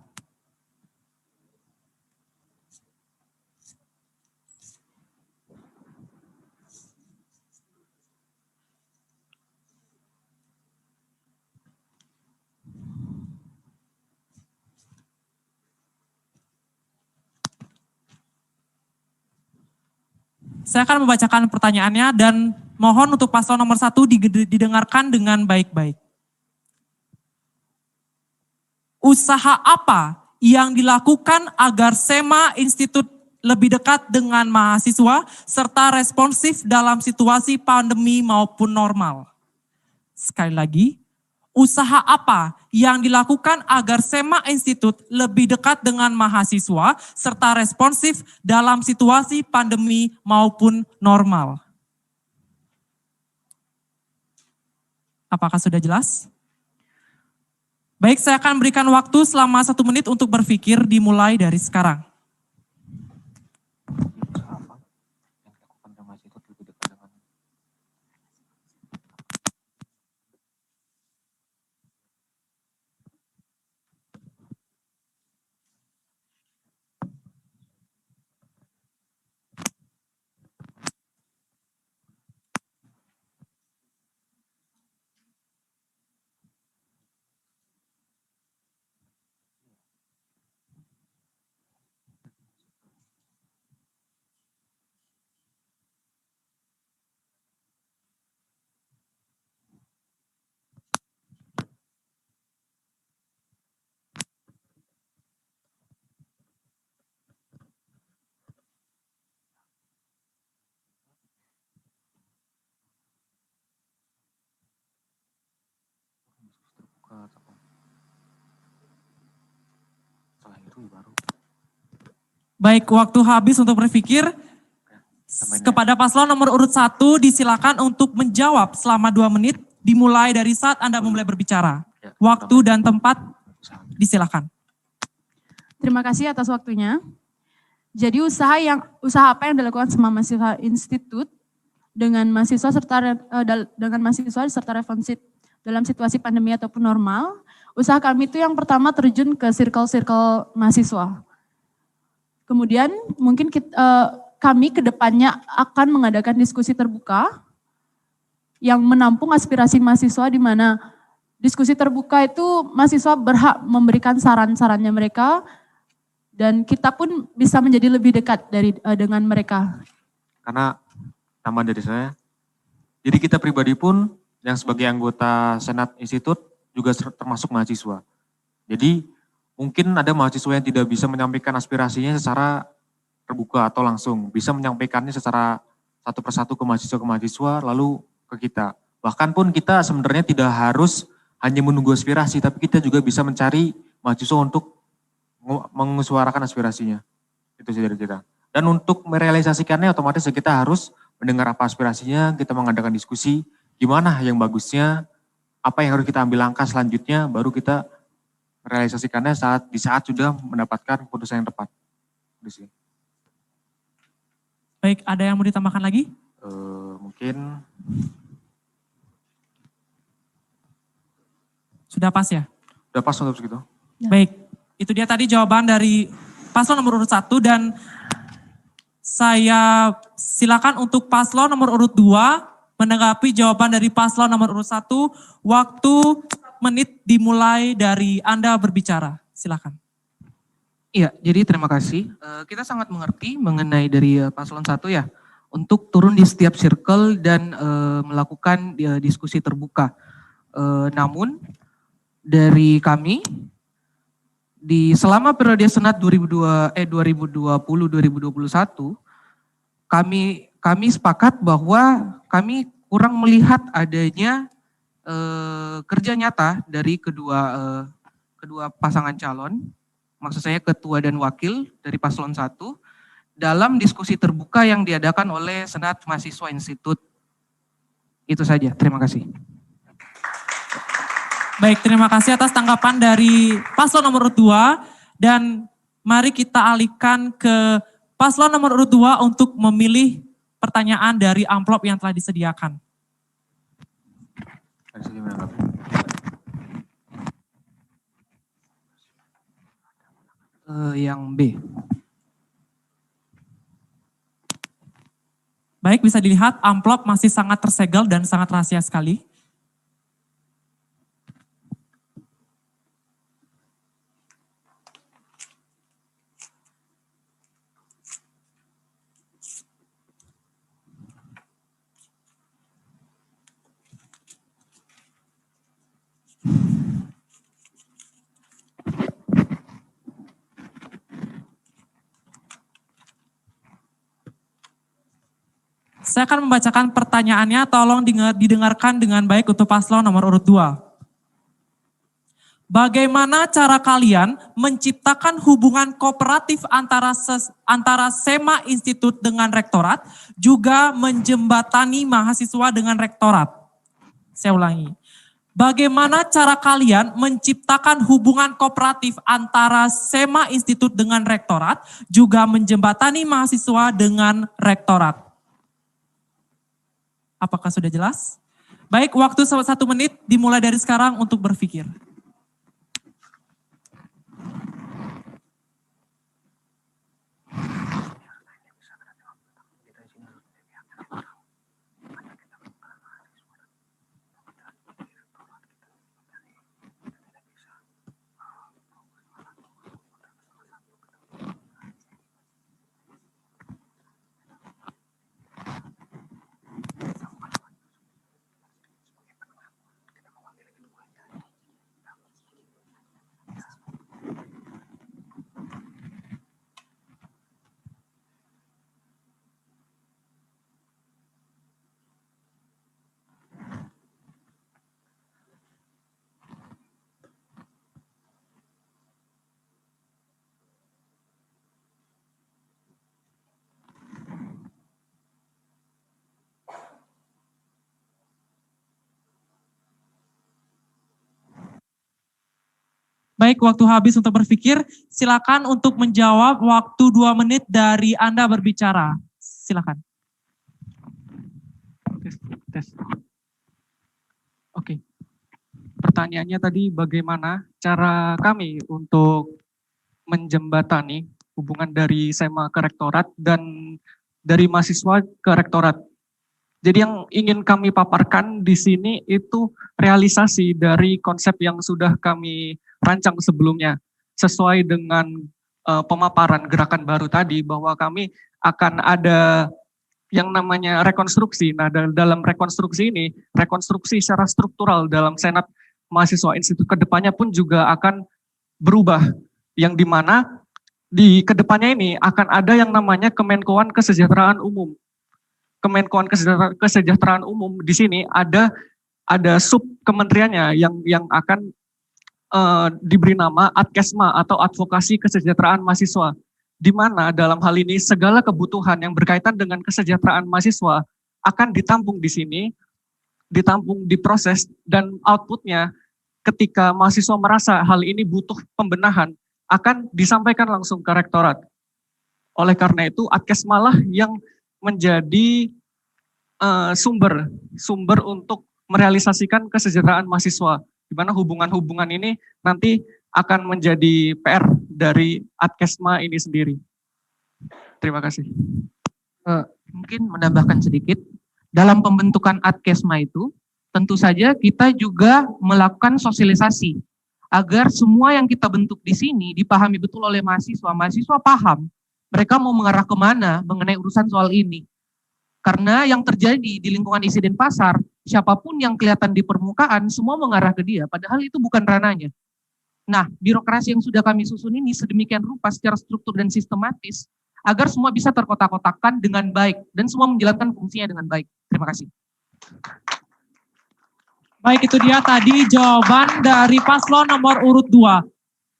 Saya akan membacakan pertanyaannya dan mohon untuk paslon nomor 1 didengarkan dengan baik-baik. Usaha apa yang dilakukan agar SEMA Institut lebih dekat dengan mahasiswa serta responsif dalam situasi pandemi maupun normal? Sekali lagi, usaha apa yang dilakukan agar SEMA Institut lebih dekat dengan mahasiswa serta responsif dalam situasi pandemi maupun normal? Apakah sudah jelas? Baik, saya akan berikan waktu selama 1 menit untuk berpikir dimulai dari sekarang. Baik, waktu habis untuk berpikir. Kepada paslon nomor urut 1 disilakan untuk menjawab selama 2 menit dimulai dari saat Anda memulai berbicara. Waktu dan tempat disilakan. Terima kasih atas waktunya. Jadi usaha apa yang dilakukan sama mahasiswa institut dengan mahasiswa serta responsif dalam situasi pandemi ataupun normal? Usaha kami itu yang pertama terjun ke circle-circle mahasiswa. Kemudian mungkin kami ke depannya akan mengadakan diskusi terbuka yang menampung aspirasi mahasiswa, di mana diskusi terbuka itu mahasiswa berhak memberikan saran-sarannya mereka dan kita pun bisa menjadi lebih dekat dengan mereka. Karena tambahan dari saya, jadi kita pribadi pun yang sebagai anggota Senat Institut juga termasuk mahasiswa. Jadi mungkin ada mahasiswa yang tidak bisa menyampaikan aspirasinya secara terbuka atau langsung, bisa menyampaikannya secara satu persatu ke mahasiswa lalu ke kita. Bahkan pun kita sebenarnya tidak harus hanya menunggu aspirasi, tapi kita juga bisa mencari mahasiswa untuk mengesuarakan aspirasinya. Itu sih dari kita. Dan untuk merealisasikannya otomatis kita harus mendengar apa aspirasinya, kita mengadakan diskusi, gimana yang bagusnya, apa yang harus kita ambil langkah selanjutnya, baru kita merealisasikannya di saat sudah mendapatkan keputusan yang tepat. Itu sih. Baik, ada yang mau ditambahkan lagi? Mungkin. Sudah pas ya? Sudah pas untuk segitu. Ya. Baik, itu dia tadi jawaban dari paslon nomor urut 1 dan saya silakan untuk paslon nomor urut 2 menanggapi jawaban dari paslon nomor urut 1. Waktu 1 menit dimulai dari Anda berbicara. Silakan. Iya, jadi terima kasih. Kita sangat mengerti mengenai dari paslon 1 ya, untuk turun di setiap circle dan melakukan diskusi terbuka. Namun dari kami selama periode Senat 2020-2021, kami sepakat bahwa kami kurang melihat adanya kerja nyata dari kedua pasangan calon, maksud saya ketua dan wakil dari paslon 1, dalam diskusi terbuka yang diadakan oleh Senat Mahasiswa Institut. Itu saja, terima kasih. Baik, terima kasih atas tanggapan dari paslon nomor 2, dan mari kita alihkan ke paslon nomor 2 untuk memilih pertanyaan dari amplop yang telah disediakan. Yang B. Baik, bisa dilihat amplop masih sangat tersegel dan sangat rahasia sekali. Saya akan membacakan pertanyaannya, tolong didengarkan dengan baik untuk paslon nomor urut 2. Bagaimana cara kalian menciptakan hubungan kooperatif antara SEMA Institut dengan rektorat, juga menjembatani mahasiswa dengan rektorat? Saya ulangi. Bagaimana cara kalian menciptakan hubungan kooperatif antara SEMA Institut dengan rektorat, juga menjembatani mahasiswa dengan rektorat? Apakah sudah jelas? Baik, waktu 1 menit dimulai dari sekarang untuk berpikir. Baik, waktu habis untuk berpikir. Silakan untuk menjawab, waktu 2 menit dari Anda berbicara. Silakan. Tes. Oke. Pertanyaannya tadi bagaimana cara kami untuk menjembatani hubungan dari SEMA ke rektorat dan dari mahasiswa ke rektorat. Jadi yang ingin kami paparkan di sini itu realisasi dari konsep yang sudah kami rancang sebelumnya. Sesuai dengan pemaparan gerakan baru tadi bahwa kami akan ada yang namanya rekonstruksi. Nah, dalam rekonstruksi ini, rekonstruksi secara struktural dalam Senat Mahasiswa Institut kedepannya pun juga akan berubah. Yang dimana di kedepannya ini akan ada yang namanya Kemenkoan Kesejahteraan Umum. Kemenkoan Kesejahteraan Umum di sini ada sub kementeriannya yang akan diberi nama Adkesma atau Advokasi Kesejahteraan Mahasiswa, di mana dalam hal ini segala kebutuhan yang berkaitan dengan kesejahteraan mahasiswa akan ditampung di sini, ditampung, diproses, dan outputnya ketika mahasiswa merasa hal ini butuh pembenahan akan disampaikan langsung ke rektorat. Oleh karena itu Adkesma lah yang menjadi sumber untuk merealisasikan kesejahteraan mahasiswa, di mana hubungan-hubungan ini nanti akan menjadi PR dari Adkesma ini sendiri. Terima kasih. Mungkin menambahkan sedikit, dalam pembentukan Adkesma itu tentu saja kita juga melakukan sosialisasi agar semua yang kita bentuk di sini dipahami betul oleh mahasiswa. Mahasiswa paham mereka mau mengarah kemana mengenai urusan soal ini. Karena yang terjadi di lingkungan isi Denpasar, siapapun yang kelihatan di permukaan, semua mengarah ke dia, padahal itu bukan ranahnya. Nah, birokrasi yang sudah kami susun ini sedemikian rupa secara struktur dan sistematis, agar semua bisa terkotak-kotakkan dengan baik, dan semua menjalankan fungsinya dengan baik. Terima kasih. Baik, itu dia tadi jawaban dari paslon nomor urut 2.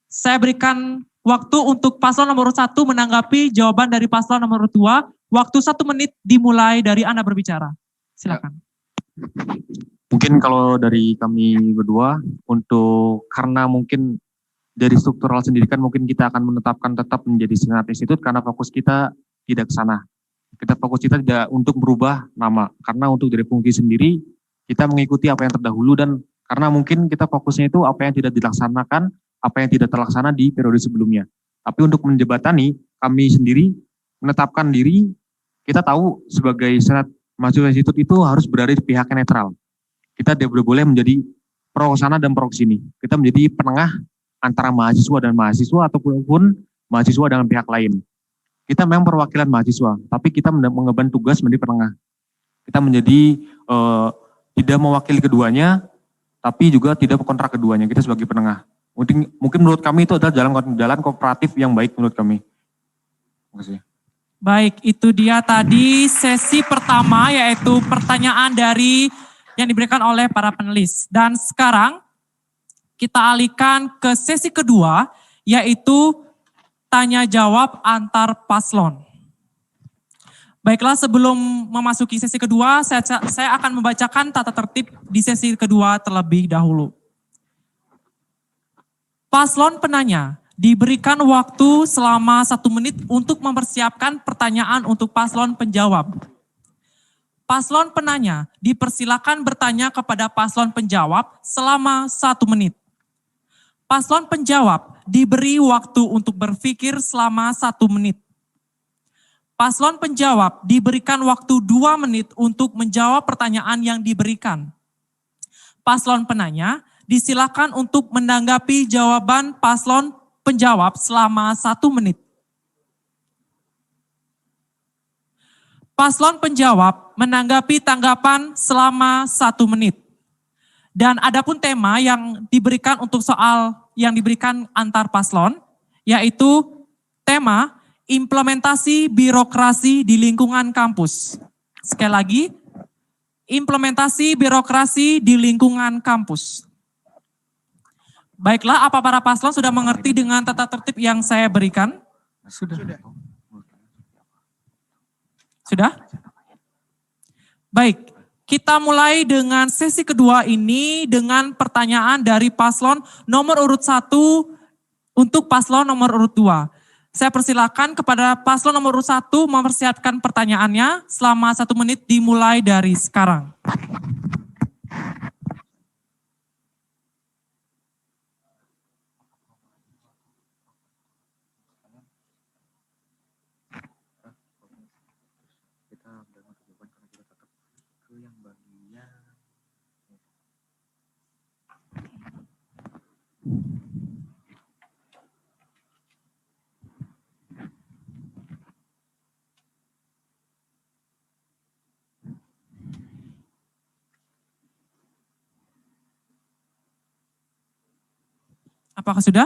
Saya berikan waktu untuk paslon nomor urut 1 menanggapi jawaban dari paslon nomor urut 2. Waktu 1 menit dimulai dari Anda berbicara. Silakan. Mungkin kalau dari kami berdua, karena mungkin dari struktural sendiri kan mungkin kita akan menetapkan tetap menjadi Senat Institut karena fokus kita tidak ke sana. Fokus kita tidak untuk merubah nama, karena untuk dari fungsi sendiri, kita mengikuti apa yang terdahulu dan karena mungkin kita fokusnya itu apa yang tidak dilaksanakan, apa yang tidak terlaksana di periode sebelumnya. Tapi untuk menjembatani, kami sendiri menetapkan diri, kita tahu sebagai Senat Mahasiswa Institut itu harus berada di pihak yang netral. Kita tidak boleh menjadi pro sana dan pro sini. Kita menjadi penengah antara mahasiswa dan mahasiswa ataupun mahasiswa dengan pihak lain. Kita memang perwakilan mahasiswa, tapi kita mengemban tugas menjadi penengah. Kita menjadi tidak mewakili keduanya, tapi juga tidak kontrak keduanya. Kita sebagai penengah. Mungkin menurut kami itu adalah jalan kooperatif yang baik menurut kami. Terima kasih. Baik, itu dia tadi sesi pertama yaitu pertanyaan dari yang diberikan oleh para panelis. Dan sekarang kita alihkan ke sesi kedua yaitu tanya jawab antar paslon. Baiklah, sebelum memasuki sesi kedua, saya akan membacakan tata tertib di sesi kedua terlebih dahulu. Paslon penanya diberikan waktu selama 1 menit untuk mempersiapkan pertanyaan untuk paslon penjawab. Paslon penanya dipersilakan bertanya kepada paslon penjawab selama 1 menit. Paslon penjawab diberi waktu untuk berpikir selama 1 menit. Paslon penjawab diberikan waktu 2 menit untuk menjawab pertanyaan yang diberikan. Paslon penanya disilakan untuk menanggapi jawaban paslon penjawab selama 1 menit. Paslon penjawab menanggapi tanggapan selama 1 menit. Dan adapun tema yang diberikan untuk soal yang diberikan antar paslon, yaitu tema implementasi birokrasi di lingkungan kampus. Sekali lagi, implementasi birokrasi di lingkungan kampus. Baiklah, apa para paslon sudah mengerti dengan tata tertib yang saya berikan? Sudah? Baik, kita mulai dengan sesi kedua ini dengan pertanyaan dari paslon nomor urut 1 untuk paslon nomor urut 2. Saya persilakan kepada paslon nomor urut 1 mempersiapkan pertanyaannya selama 1 menit dimulai dari sekarang. Apakah sudah?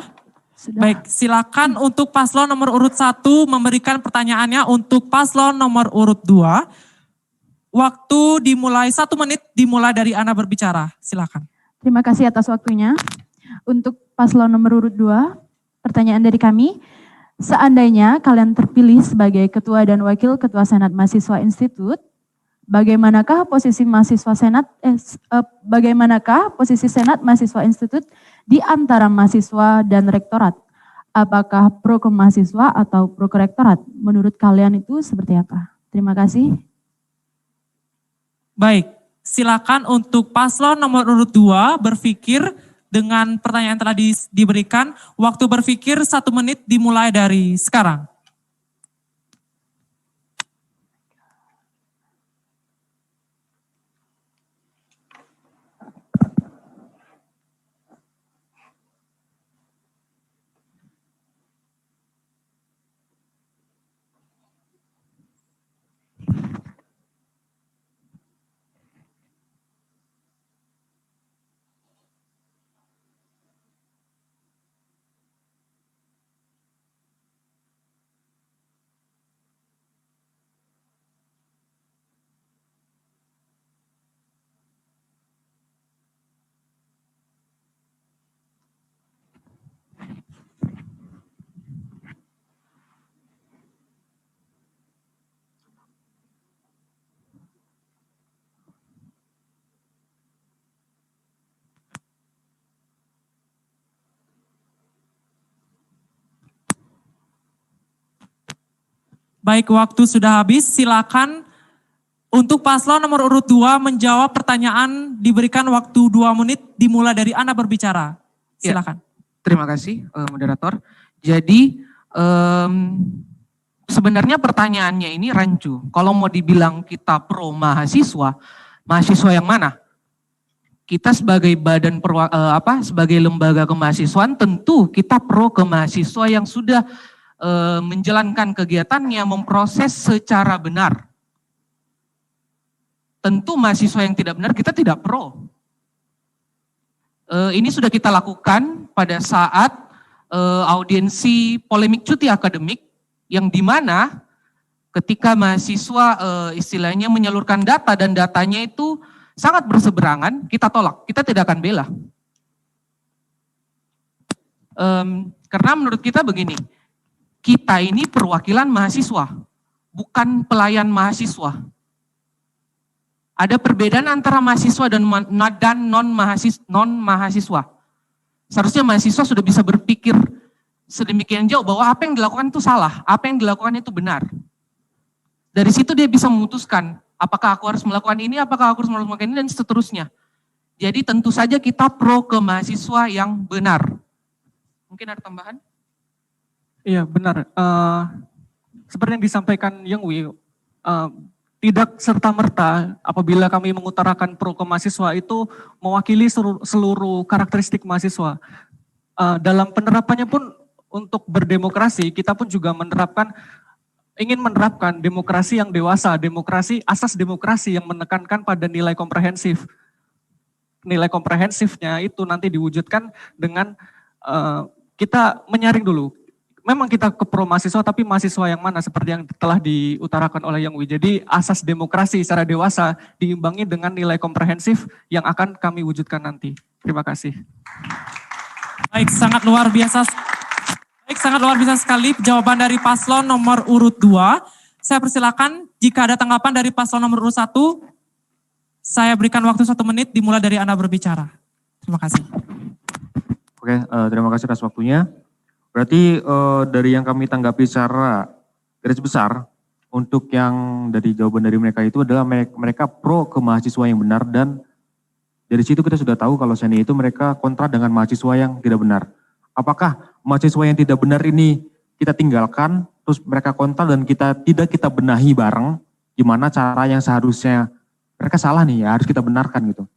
Sudah. Baik, silakan untuk paslon nomor urut 1 memberikan pertanyaannya untuk paslon nomor urut 2. Waktu dimulai 1 menit dimulai dari Anda berbicara. Silakan. Terima kasih atas waktunya. Untuk paslon nomor urut 2, pertanyaan dari kami. Seandainya kalian terpilih sebagai Ketua dan Wakil Ketua Senat Mahasiswa Institut, bagaimanakah posisi Senat Mahasiswa Institut di antara mahasiswa dan rektorat? Apakah pro ke mahasiswa atau pro ke rektorat? Menurut kalian itu seperti apa? Terima kasih. Baik, silakan untuk paslon nomor urut 2 berpikir dengan pertanyaan yang telah diberikan. Waktu berpikir 1 menit dimulai dari sekarang. Baik, waktu sudah habis. Silakan untuk paslon nomor urut 2 menjawab pertanyaan, diberikan waktu 2 menit dimulai dari Anda berbicara. Silakan. Terima kasih, moderator. Jadi sebenarnya pertanyaannya ini rancu. Kalau mau dibilang kita pro mahasiswa, mahasiswa yang mana? Kita sebagai sebagai lembaga kemahasiswaan tentu kita pro ke mahasiswa yang sudah menjalankan kegiatannya, memproses secara benar. Tentu mahasiswa yang tidak benar kita tidak pro. Ini sudah kita lakukan pada saat audiensi polemik cuti akademik, yang dimana ketika mahasiswa istilahnya menyalurkan data dan datanya itu sangat berseberangan, kita tolak, kita tidak akan bela. Karena menurut kita begini, kita ini perwakilan mahasiswa, bukan pelayan mahasiswa. Ada perbedaan antara mahasiswa dan non-mahasiswa. Seharusnya mahasiswa sudah bisa berpikir sedemikian jauh bahwa apa yang dilakukan itu salah, apa yang dilakukan itu benar. Dari situ dia bisa memutuskan, apakah aku harus melakukan ini, apakah aku harus melakukan ini, dan seterusnya. Jadi tentu saja kita pro ke mahasiswa yang benar. Mungkin ada tambahan? Iya benar. Seperti yang disampaikan Yang Wi, tidak serta-merta apabila kami mengutarakan pro ke mahasiswa itu mewakili seluruh karakteristik mahasiswa. Dalam penerapannya pun untuk berdemokrasi, kita pun juga ingin menerapkan demokrasi yang dewasa, asas demokrasi yang menekankan pada nilai komprehensif. Nilai komprehensifnya itu nanti diwujudkan dengan kita menyaring dulu. Memang kita ke pro mahasiswa, tapi mahasiswa yang mana seperti yang telah diutarakan oleh Yang Wi. Jadi asas demokrasi secara dewasa diimbangi dengan nilai komprehensif yang akan kami wujudkan nanti. Terima kasih. Baik, sangat luar biasa. Baik, sangat luar biasa sekali jawaban dari paslon nomor urut 2. Saya persilakan jika ada tanggapan dari paslon nomor urut 1, saya berikan waktu 1 menit dimulai dari Anda berbicara. Terima kasih. Oke, terima kasih atas waktunya. Berarti dari yang kami tanggapi secara garis besar, untuk yang dari jawaban dari mereka itu adalah mereka pro ke mahasiswa yang benar, dan dari situ kita sudah tahu kalau seni itu mereka kontra dengan mahasiswa yang tidak benar. Apakah mahasiswa yang tidak benar ini kita tinggalkan, terus mereka kontra dan kita benahi bareng, gimana cara yang seharusnya mereka salah nih ya harus kita benarkan gitu.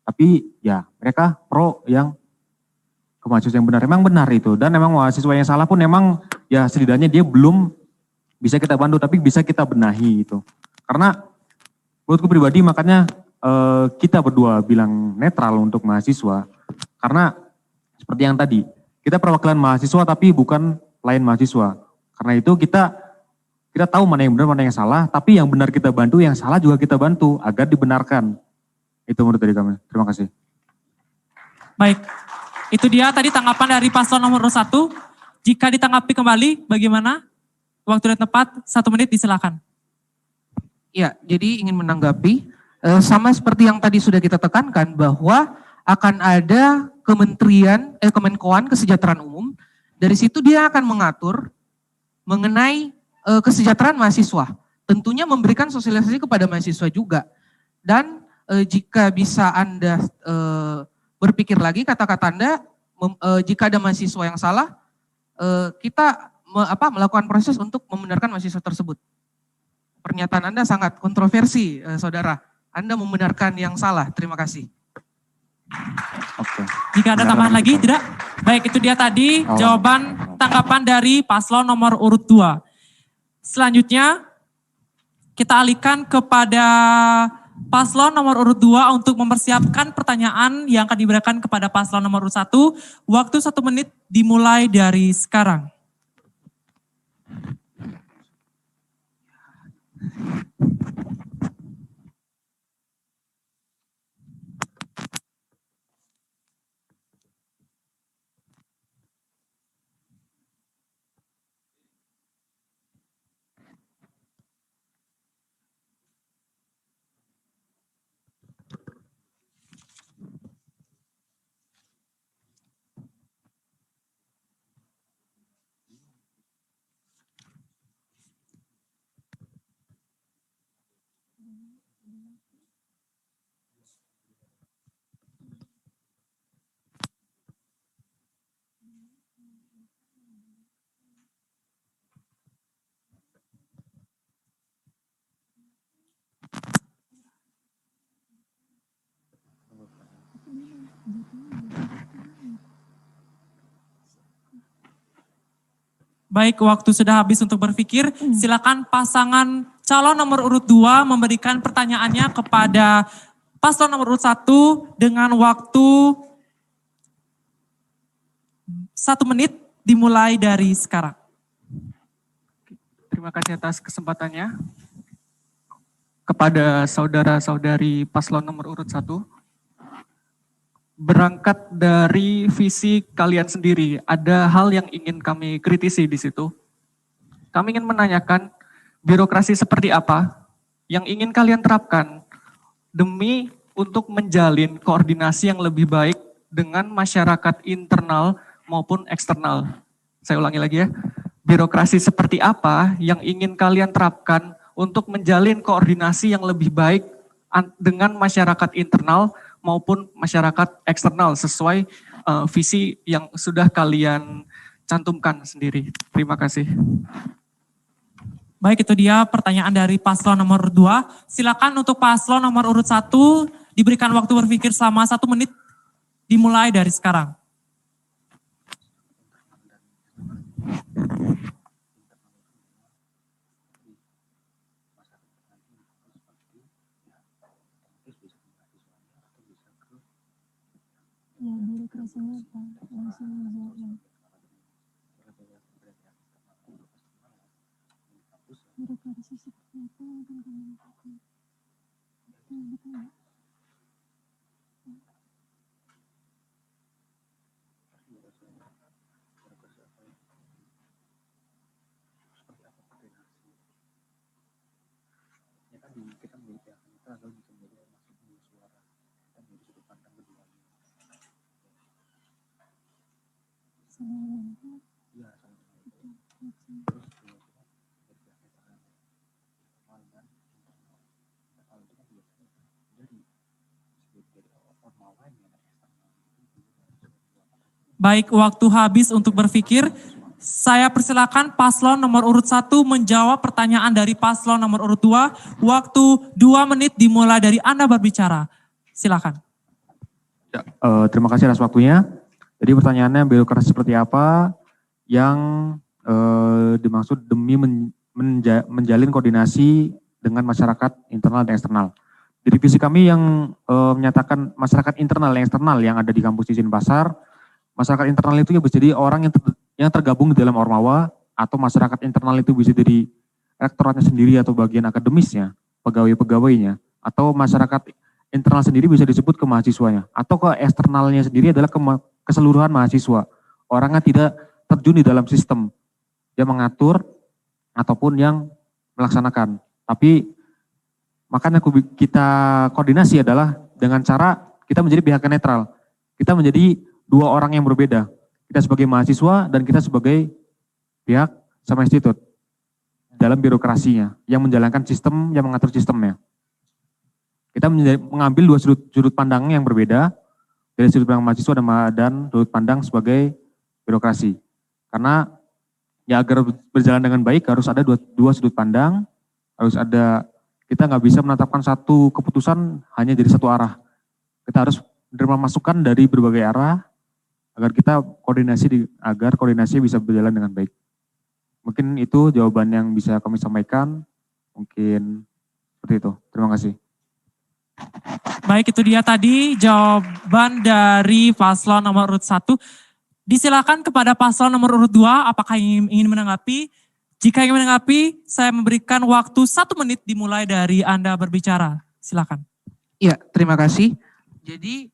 Tapi ya mereka pro yang ke mahasiswa yang benar, emang benar itu. Dan memang mahasiswa yang salah pun memang ya setidaknya dia belum bisa kita bantu, tapi bisa kita benahi gitu. Karena menurutku pribadi makanya kita berdua bilang netral untuk mahasiswa. Karena seperti yang tadi, kita perwakilan mahasiswa tapi bukan lain mahasiswa. Karena itu kita tahu mana yang benar, mana yang salah, tapi yang benar kita bantu, yang salah juga kita bantu agar dibenarkan. Itu menurut dari kami. Terima kasih. Baik. Itu dia tadi tanggapan dari paslon nomor 1. Jika ditanggapi kembali, bagaimana? Waktu yang tepat, 1 menit disilakan. Ya, jadi ingin menanggapi, sama seperti yang tadi sudah kita tekankan bahwa akan ada Kemenkoan Kesejahteraan Umum. Dari situ dia akan mengatur mengenai kesejahteraan mahasiswa. Tentunya memberikan sosialisasi kepada mahasiswa juga. Dan jika bisa Anda berpikir lagi kata-kata Anda, jika ada mahasiswa yang salah, kita melakukan proses untuk membenarkan mahasiswa tersebut. Pernyataan Anda sangat kontroversi, saudara. Anda membenarkan yang salah. Terima kasih. Oke. Jika ada tambahan lagi, tidak? Baik, itu dia tadi jawaban tanggapan dari paslon nomor urut 2. Selanjutnya, kita alihkan kepada paslon nomor urut 2 untuk mempersiapkan pertanyaan yang akan diberikan kepada paslon nomor urut 1. Waktu 1 menit dimulai dari sekarang. Baik, waktu sudah habis untuk berpikir. Silakan pasangan calon nomor urut 2 memberikan pertanyaannya kepada paslon nomor urut 1 dengan waktu 1 menit dimulai dari sekarang. Terima kasih atas kesempatannya. Kepada saudara-saudari paslon nomor urut 1, berangkat dari visi kalian sendiri, ada hal yang ingin kami kritisi di situ. Kami ingin menanyakan birokrasi seperti apa yang ingin kalian terapkan demi untuk menjalin koordinasi yang lebih baik dengan masyarakat internal maupun eksternal. Saya ulangi lagi ya. Birokrasi seperti apa yang ingin kalian terapkan untuk menjalin koordinasi yang lebih baik dengan masyarakat internal maupun masyarakat eksternal sesuai visi yang sudah kalian cantumkan sendiri. Terima kasih. Baik, itu dia pertanyaan dari paslon nomor 2. Silakan untuk paslon nomor urut 1 diberikan waktu berpikir selama 1 menit dimulai dari sekarang. Ya, birokrasinya apa? Langsung menjawab. Birokrasi seperti apa yang akan kami lakukan? Betul. Baik, waktu habis untuk berpikir. Saya persilakan paslon nomor urut 1 menjawab pertanyaan dari paslon nomor urut 2. Waktu 2 menit dimulai dari Anda berbicara. Silakan. Ya, terima kasih atas waktunya. Jadi pertanyaannya birokrasi seperti apa yang dimaksud demi menjalin koordinasi dengan masyarakat internal dan eksternal. Di divisi kami yang menyatakan masyarakat internal dan eksternal yang ada di kampus di Denpasar, masyarakat internal itu ya bisa jadi orang yang tergabung di dalam Ormawa, atau masyarakat internal itu bisa jadi rektoratnya sendiri atau bagian akademisnya, pegawai-pegawainya, atau masyarakat internal sendiri bisa disebut ke mahasiswanya, atau ke eksternalnya sendiri adalah keseluruhan mahasiswa. Orangnya tidak terjun di dalam sistem yang mengatur ataupun yang melaksanakan. Tapi makanya kita koordinasi adalah dengan cara kita menjadi pihak yang netral. Kita menjadi 2 orang yang berbeda. Kita sebagai mahasiswa dan kita sebagai pihak sama institut dalam birokrasinya yang menjalankan sistem, yang mengatur sistemnya. Kita mengambil 2 sudut pandang yang berbeda, dari sudut pandang mahasiswa dan sudut pandang sebagai birokrasi. Karena ya agar berjalan dengan baik harus ada dua sudut pandang, harus ada, kita nggak bisa menetapkan satu keputusan hanya dari satu arah. Kita harus menerima masukan dari berbagai arah agar kita agar koordinasi bisa berjalan dengan baik. Mungkin itu jawaban yang bisa kami sampaikan. Mungkin seperti itu. Terima kasih. Baik, itu dia tadi jawaban dari paslon nomor urut 1. Disilakan kepada paslon nomor urut 2, apakah ingin menanggapi? Jika ingin menanggapi, saya memberikan waktu 1 menit dimulai dari Anda berbicara. Silakan. Iya, terima kasih. Jadi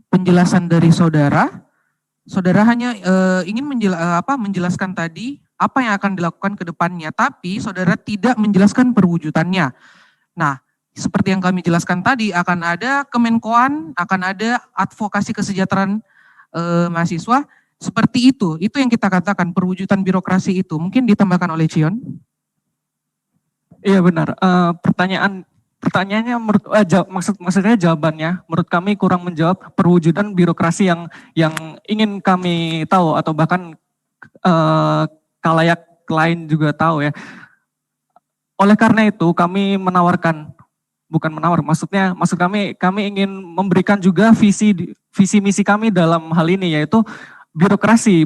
penjelasan dari saudara hanya ingin menjelaskan tadi apa yang akan dilakukan ke depannya, tapi saudara tidak menjelaskan perwujudannya. Nah, seperti yang kami jelaskan tadi, akan ada Kemenkoan, akan ada advokasi kesejahteraan mahasiswa, seperti itu. Itu yang kita katakan perwujudan birokrasi itu. Mungkin ditambahkan oleh Cion. Iya benar. Pertanyaannya maksudnya jawabannya menurut kami kurang menjawab perwujudan birokrasi yang ingin kami tahu, atau bahkan khalayak lain juga tahu ya. Oleh karena itu kami maksud kami ingin memberikan juga visi misi kami dalam hal ini, yaitu birokrasi,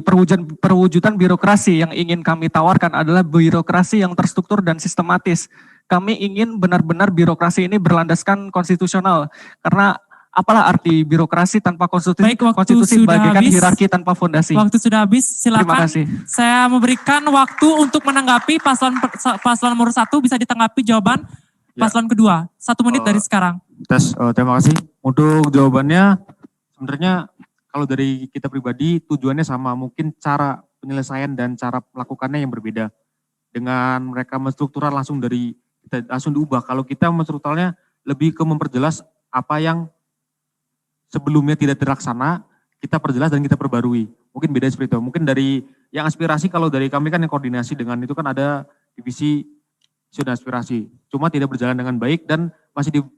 perwujudan birokrasi yang ingin kami tawarkan adalah birokrasi yang terstruktur dan sistematis. Kami ingin benar-benar birokrasi ini berlandaskan konstitusional, karena apalah arti birokrasi tanpa konstitusi, konstitusi bagaikan hierarki tanpa fondasi. Waktu sudah habis, silakan. Terima kasih. Saya memberikan waktu untuk menanggapi paslon nomor 1, bisa ditanggapi jawaban paslon kedua. 1 menit dari sekarang. Terima kasih. Untuk jawabannya, sebenarnya kalau dari kita pribadi tujuannya sama, mungkin cara penyelesaian dan cara melakukannya yang berbeda. Dengan mereka menstruktural langsung diubah. Kalau kita menstrukturalnya lebih ke memperjelas apa yang sebelumnya tidak terlaksana, kita perjelas dan kita perbarui. Mungkin beda seperti itu. Mungkin dari yang aspirasi, kalau dari kami kan yang koordinasi dengan itu kan ada divisi isu dan aspirasi. Cuma tidak berjalan dengan baik dan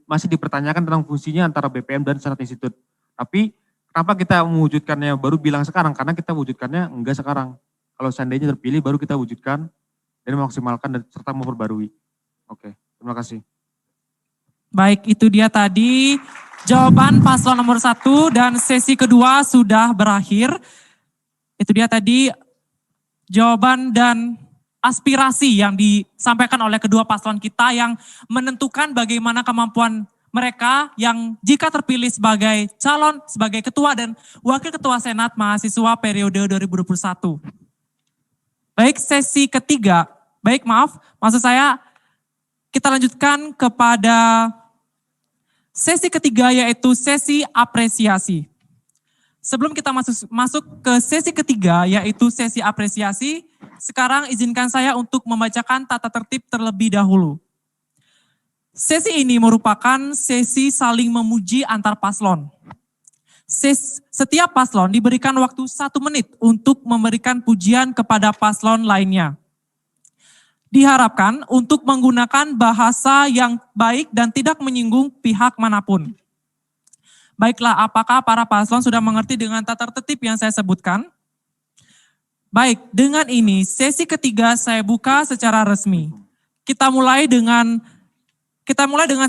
masih dipertanyakan tentang fungsinya antara BPM dan Senat Institut. Tapi kenapa kita mewujudkannya baru bilang sekarang? Karena kita wujudkannya enggak sekarang. Kalau seandainya terpilih baru kita wujudkan dan memaksimalkan dan serta memperbarui. Oke, terima kasih. Baik, itu dia tadi jawaban paslon nomor 1 dan sesi kedua sudah berakhir. Itu dia tadi jawaban dan aspirasi yang disampaikan oleh kedua paslon kita yang menentukan bagaimana kemampuan mereka yang jika terpilih sebagai calon, sebagai ketua dan wakil ketua Senat Mahasiswa periode 2021. Baik, sesi ketiga, maksud saya kita lanjutkan kepada sesi ketiga, yaitu sesi apresiasi. Sebelum kita masuk ke sesi ketiga, yaitu sesi apresiasi, sekarang izinkan saya untuk membacakan tata tertib terlebih dahulu. Sesi ini merupakan sesi saling memuji antar paslon. Setiap paslon diberikan waktu 1 menit untuk memberikan pujian kepada paslon lainnya. Diharapkan untuk menggunakan bahasa yang baik dan tidak menyinggung pihak manapun. Baiklah, apakah para paslon sudah mengerti dengan tata tertib yang saya sebutkan? Baik, dengan ini sesi ketiga saya buka secara resmi. Kita mulai dengan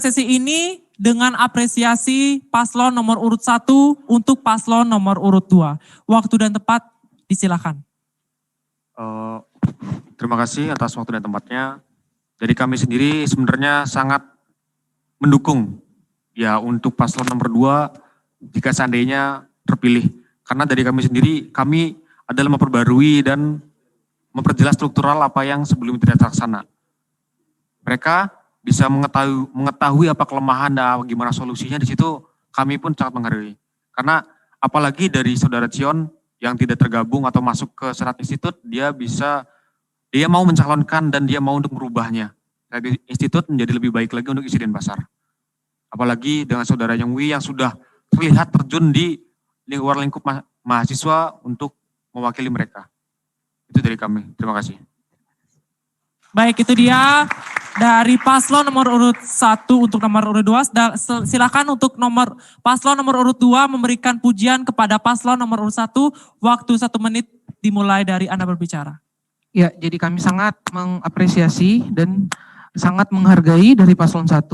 sesi ini dengan apresiasi paslon nomor urut 1 untuk paslon nomor urut 2. Waktu dan tempat disilakan. Terima kasih atas waktu dan tempatnya. Jadi kami sendiri sebenarnya sangat mendukung ya untuk paslon nomor 2 jika seandainya terpilih. Karena dari kami sendiri, kami adalah memperbarui dan memperjelas struktural apa yang sebelumnya tidak terlaksana. Mereka bisa mengetahui apa kelemahan dan bagaimana solusinya, di situ kami pun sangat menghargai. Karena apalagi dari saudara Cion yang tidak tergabung atau masuk ke Senat Institut, dia mau mencalonkan dan dia mau untuk merubahnya. Dari institut menjadi lebih baik lagi untuk isi Denpasar. Apalagi dengan saudara Yongwi yang sudah terlihat terjun di lingkup mahasiswa untuk mewakili mereka. Itu dari kami. Terima kasih. Baik, itu dia dari paslon nomor urut 1 untuk nomor urut 2. Silakan untuk paslon nomor urut 2 memberikan pujian kepada paslon nomor urut 1. Waktu 1 menit dimulai dari Anda berbicara. Ya, jadi kami sangat mengapresiasi dan sangat menghargai dari paslon 1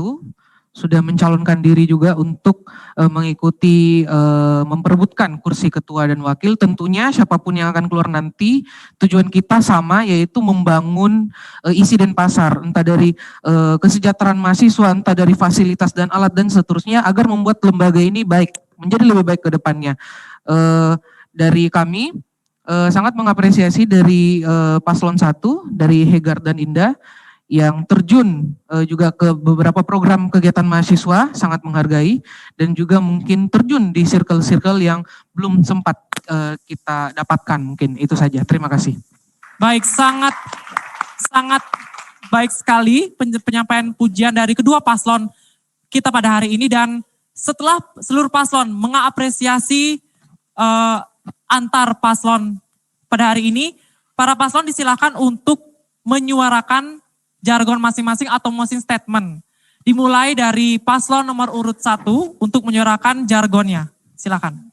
sudah mencalonkan diri juga untuk mengikuti memperebutkan kursi ketua dan wakil. Tentunya siapapun yang akan keluar nanti tujuan kita sama, yaitu membangun isi Denpasar, entah dari kesejahteraan mahasiswa, entah dari fasilitas dan alat dan seterusnya, agar membuat lembaga ini baik, menjadi lebih baik ke depannya. Dari kami sangat mengapresiasi dari paslon 1, dari Hegar dan Indah, yang terjun juga ke beberapa program kegiatan mahasiswa, sangat menghargai, dan juga mungkin terjun di circle-circle yang belum sempat kita dapatkan. Mungkin itu saja. Terima kasih. Baik, sangat baik sekali penyampaian pujian dari kedua paslon kita pada hari ini, dan setelah seluruh paslon mengapresiasi antar paslon pada hari ini, para paslon disilakan untuk menyuarakan jargon masing-masing atau motion statement. Dimulai dari paslon nomor urut 1 untuk menyuarakan jargonnya. Silakan.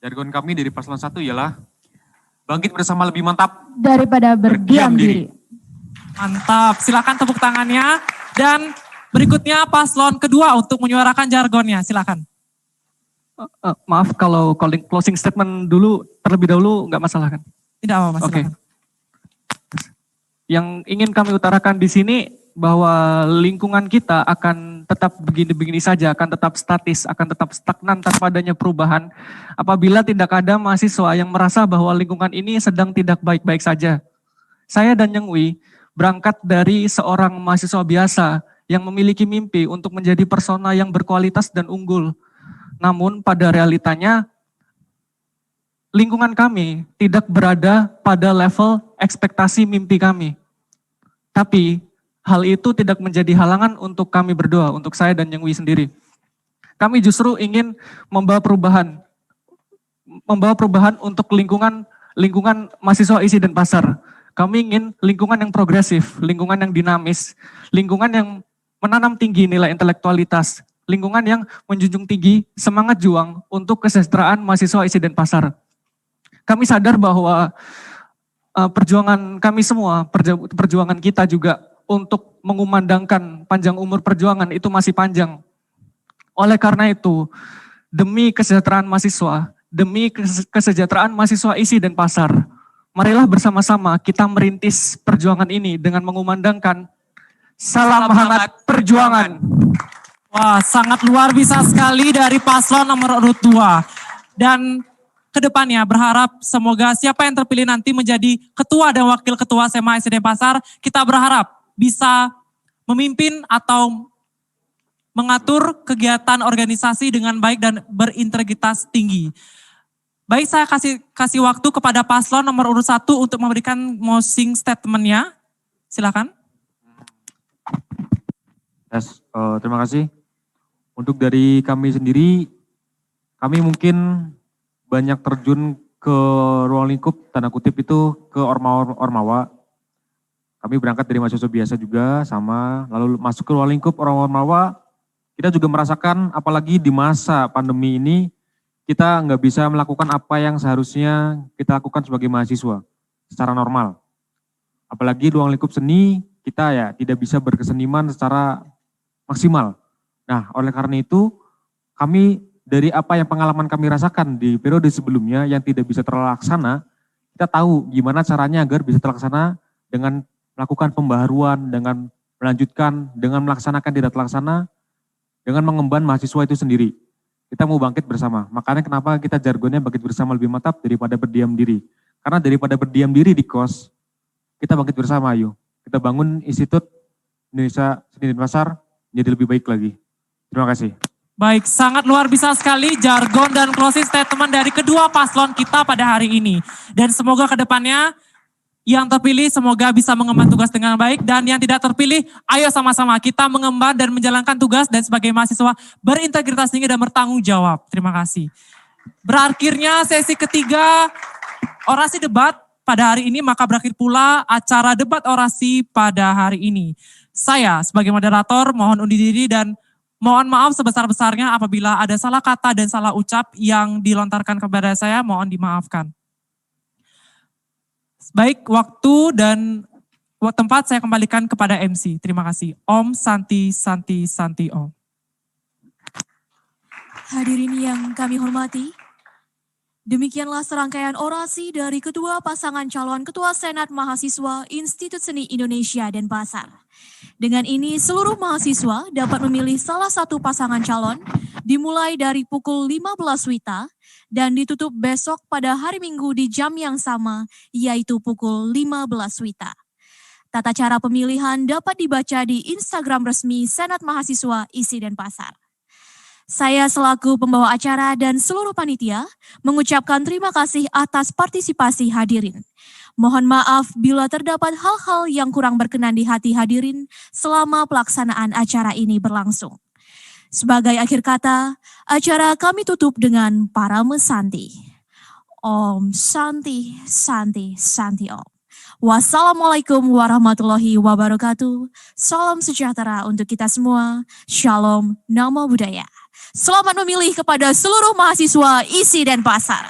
Jargon kami dari paslon 1 ialah bangkit bersama lebih mantap daripada berdiam diri. Mantap, silakan tepuk tangannya. Dan berikutnya paslon kedua untuk menyuarakan jargonnya. Silakan. Maaf kalau closing statement dulu terlebih dahulu nggak masalah kan? Tidak apa-apa, Oke. silakan. Yang ingin kami utarakan di sini bahwa lingkungan kita akan tetap begini-begini saja, akan tetap statis, akan tetap stagnan tanpa adanya perubahan apabila tidak ada mahasiswa yang merasa bahwa lingkungan ini sedang tidak baik-baik saja. Saya dan Yengwi berangkat dari seorang mahasiswa biasa yang memiliki mimpi untuk menjadi persona yang berkualitas dan unggul. Namun pada realitanya lingkungan kami tidak berada pada level ekspektasi mimpi kami. Tapi hal itu tidak menjadi halangan untuk kami berdua, untuk saya dan Yengwi sendiri. Kami justru ingin membawa perubahan untuk lingkungan mahasiswa isi dan pasar. Kami ingin lingkungan yang progresif, lingkungan yang dinamis, lingkungan yang menanam tinggi nilai intelektualitas, lingkungan yang menjunjung tinggi semangat juang untuk kesejahteraan mahasiswa isi dan pasar. Kami sadar bahwa perjuangan kami semua, perjuangan kita juga untuk mengumandangkan panjang umur perjuangan itu masih panjang. Oleh karena itu, demi kesejahteraan mahasiswa, demi kesejahteraan mahasiswa isi dan pasar, marilah bersama-sama kita merintis perjuangan ini dengan mengumandangkan salam hangat perjuangan. Wah, sangat luar biasa sekali dari paslon nomor urut 2. Dan kedepannya berharap semoga siapa yang terpilih nanti menjadi ketua dan wakil ketua SMA SD Pasar, kita berharap bisa memimpin atau mengatur kegiatan organisasi dengan baik dan berintegritas tinggi. Baik, saya kasih waktu kepada paslon nomor urut 1 untuk memberikan closing statement-nya. Silakan. Yes, terima kasih. Untuk dari kami sendiri, kami mungkin banyak terjun ke ruang lingkup, tanda kutip itu ke Ormawa. Kami berangkat dari mahasiswa biasa juga sama, lalu masuk ke ruang lingkup Ormawa. Kita juga merasakan apalagi di masa pandemi ini, kita nggak bisa melakukan apa yang seharusnya kita lakukan sebagai mahasiswa secara normal. Apalagi ruang lingkup seni, kita ya tidak bisa berkeseniman secara maksimal. Nah, oleh karena itu, kami dari apa yang pengalaman kami rasakan di periode sebelumnya yang tidak bisa terlaksana, kita tahu gimana caranya agar bisa terlaksana dengan melakukan pembaharuan, dengan melanjutkan, dengan melaksanakan tidak terlaksana, dengan mengemban mahasiswa itu sendiri. Kita mau bangkit bersama. Makanya kenapa kita jargonnya bangkit bersama lebih mantap daripada berdiam diri. Karena daripada berdiam diri di kos, kita bangkit bersama, ayo. Kita bangun Institut Indonesia Seni dan Pasar menjadi lebih baik lagi. Terima kasih. Baik, sangat luar biasa sekali jargon dan closing statement dari kedua paslon kita pada hari ini. Dan semoga ke depannya yang terpilih semoga bisa mengemban tugas dengan baik, dan yang tidak terpilih ayo sama-sama kita mengemban dan menjalankan tugas dan sebagai mahasiswa berintegritas tinggi dan bertanggung jawab. Terima kasih. Berakhirnya sesi ketiga orasi debat pada hari ini, maka berakhir pula acara debat orasi pada hari ini. Saya sebagai moderator mohon undur diri dan mohon maaf sebesar-besarnya apabila ada salah kata dan salah ucap yang dilontarkan kepada saya, mohon dimaafkan. Baik, waktu dan tempat saya kembalikan kepada MC. Terima kasih. Om Santi Santi Santi Om. Hadirin yang kami hormati, demikianlah serangkaian orasi dari kedua pasangan calon Ketua Senat Mahasiswa Institut Seni Indonesia dan Pasar. Dengan ini seluruh mahasiswa dapat memilih salah satu pasangan calon dimulai dari pukul 15 WITA dan ditutup besok pada hari Minggu di jam yang sama, yaitu pukul 15 WITA. Tata cara pemilihan dapat dibaca di Instagram resmi Senat Mahasiswa Isi dan Pasar. Saya selaku pembawa acara dan seluruh panitia mengucapkan terima kasih atas partisipasi hadirin. Mohon maaf bila terdapat hal-hal yang kurang berkenan di hati hadirin selama pelaksanaan acara ini berlangsung. Sebagai akhir kata, acara kami tutup dengan Parame Santi. Om Santi, Santi, Santi Om. Wassalamualaikum warahmatullahi wabarakatuh. Salam sejahtera untuk kita semua. Shalom, Namo Buddhaya. Selamat memilih kepada seluruh mahasiswa Isi dan Pasar.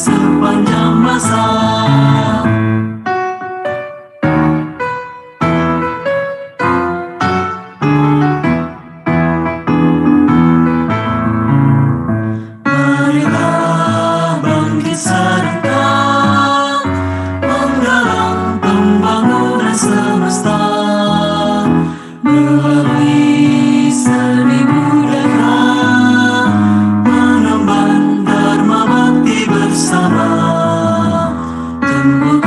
sepanjang masa. Marilah bangkit serta menggalang pembangunan semesta melalui seni budaya, mengemban dharma bakti bersama. Tumbuh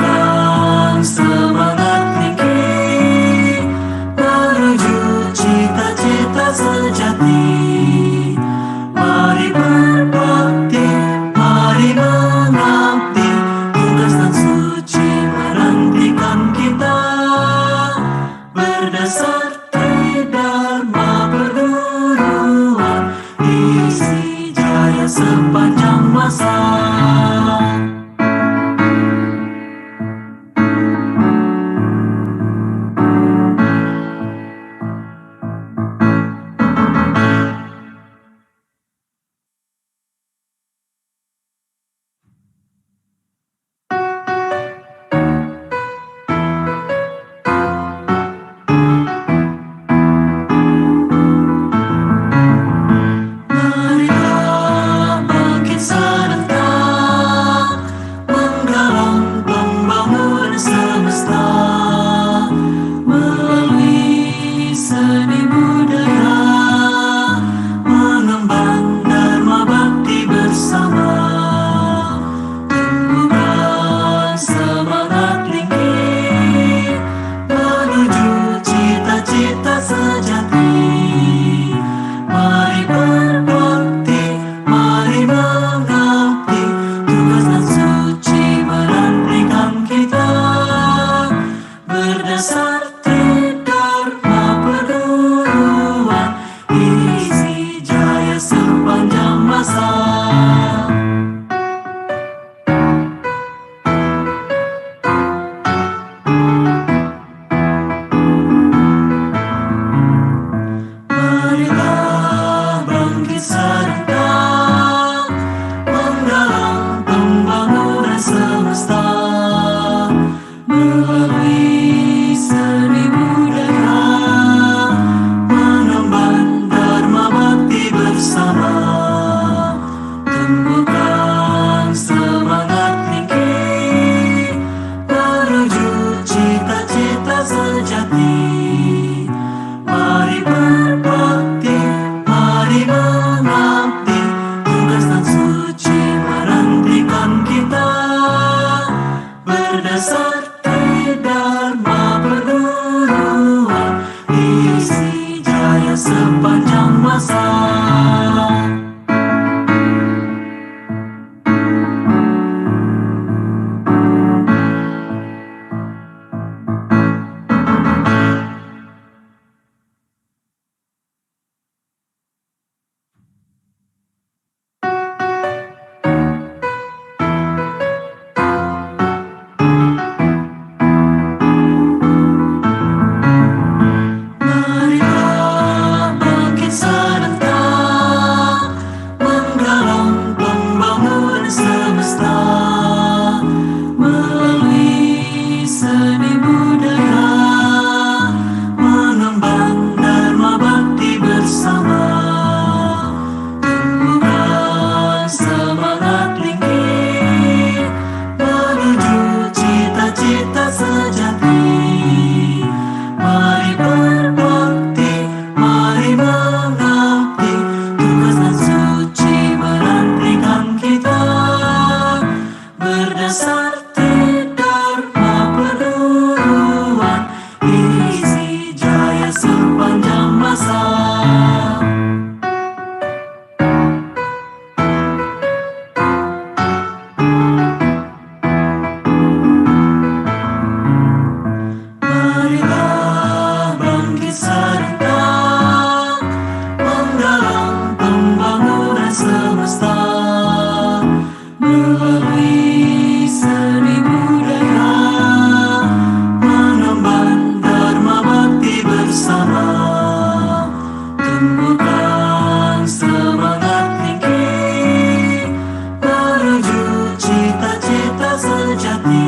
cita sejati.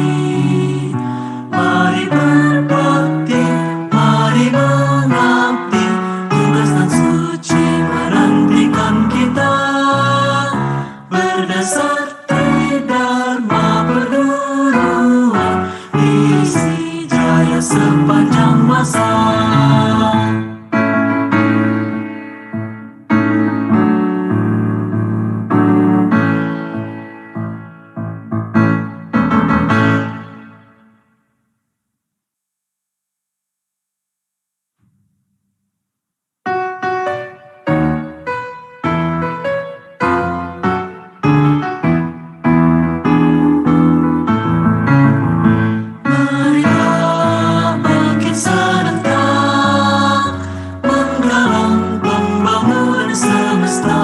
Mari berbakti, mari mengabdi, tugas dan suci menantikan kita. Berdasar Tridharma perguruan, isi jaya sepanjang masa. Marilah bangkit serentak, menggalang pembangunan semesta,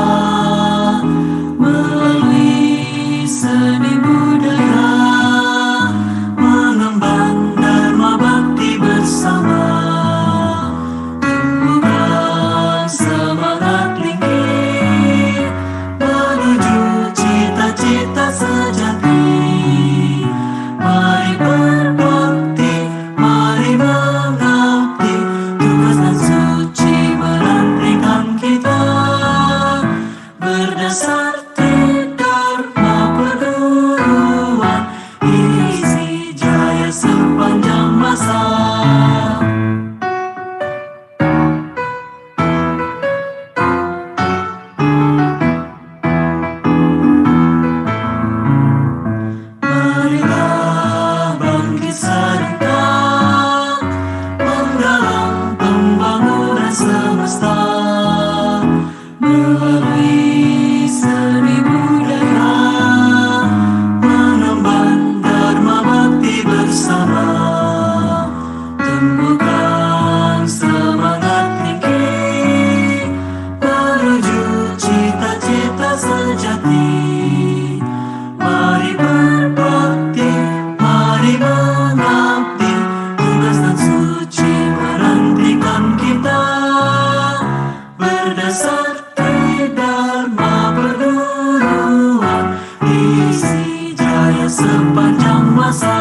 melalui seni budaya, mengemban dharma bakti bersama. Tumbuhkan semangat linggih menuju cita-cita sejati. Mari berbakti, mari mengabdi, tugas dan suci menantikan kita. Berdasar Tridharma perguruan, isi jaya sepanjang masa. Marilah bangkit serentak, menggalang pembangunan semesta, melalui seni budaya, mengemban dharma bakti bersama. Tumbuhkan semangat tinggi menuju cita-cita sejati. Mari berbakti, mari mengabdi, tugas dan suci menantikan kita. Berdasar Tridharma perguruan, isi jaya sepanjang masa.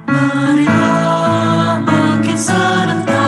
Marilah bangkit serentak,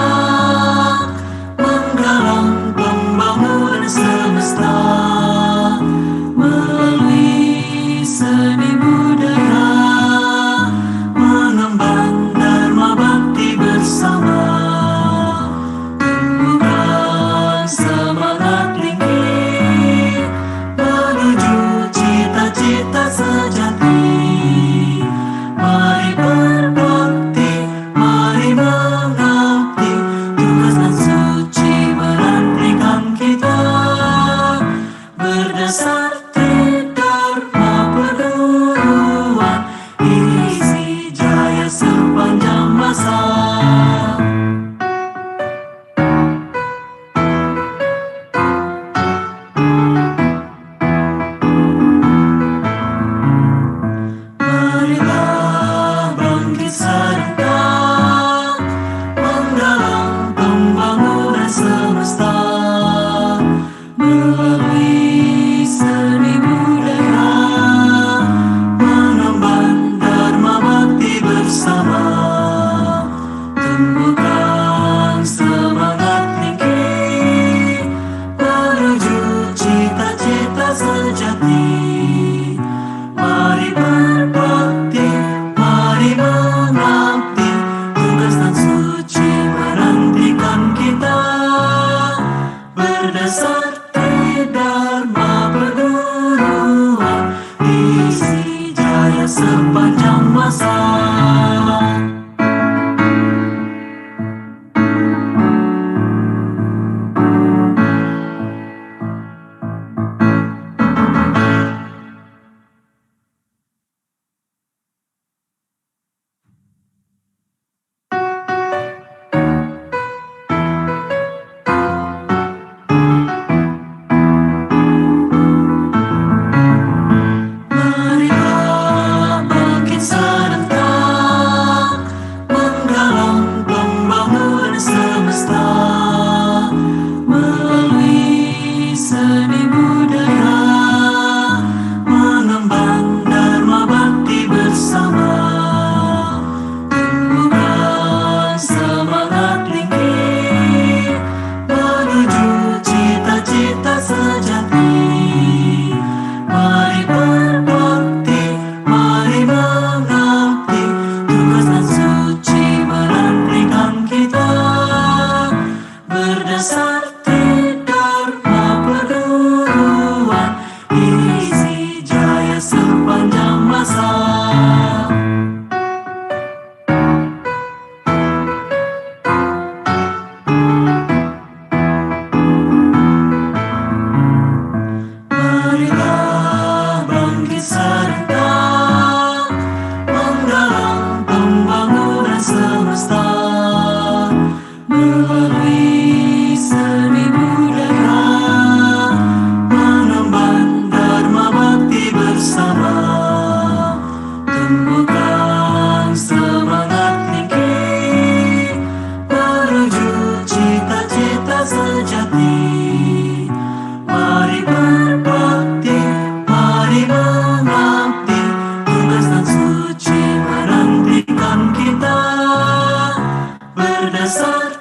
berdasar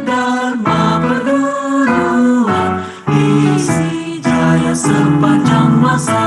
Dharma perguruan, isi jaya sepanjang masa.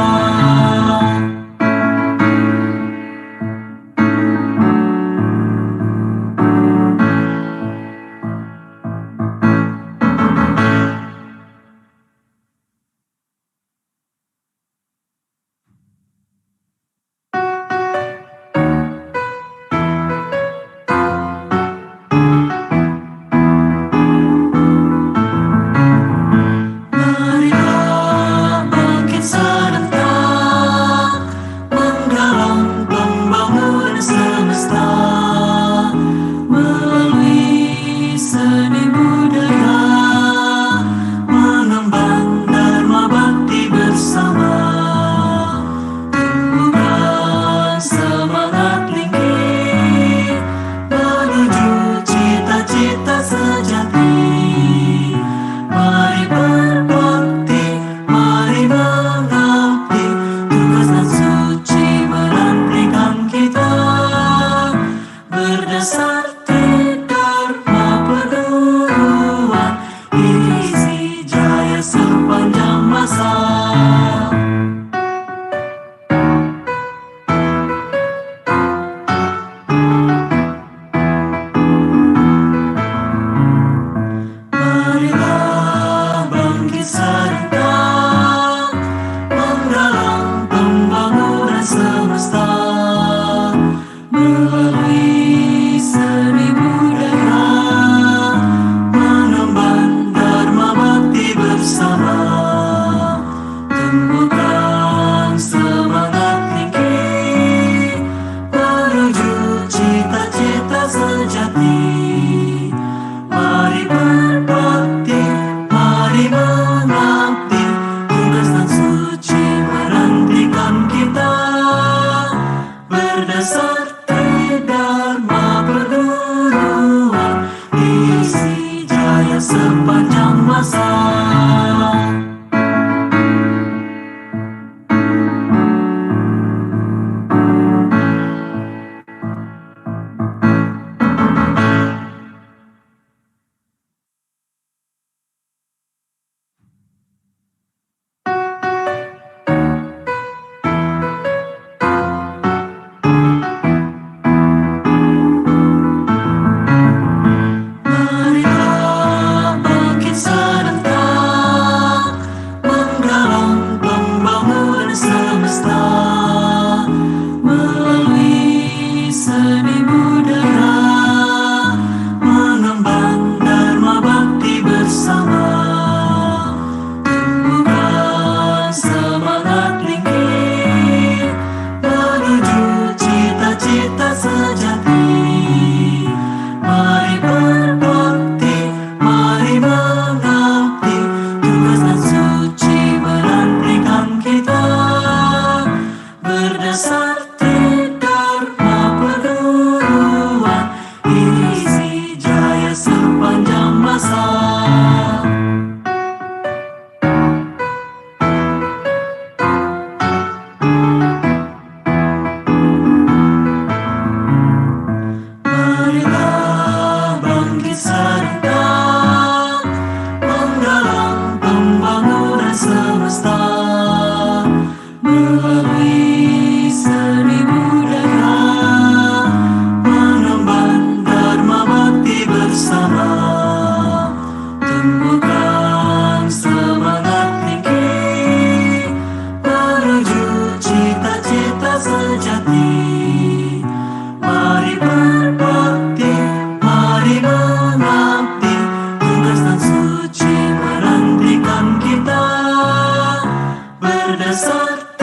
Berdasar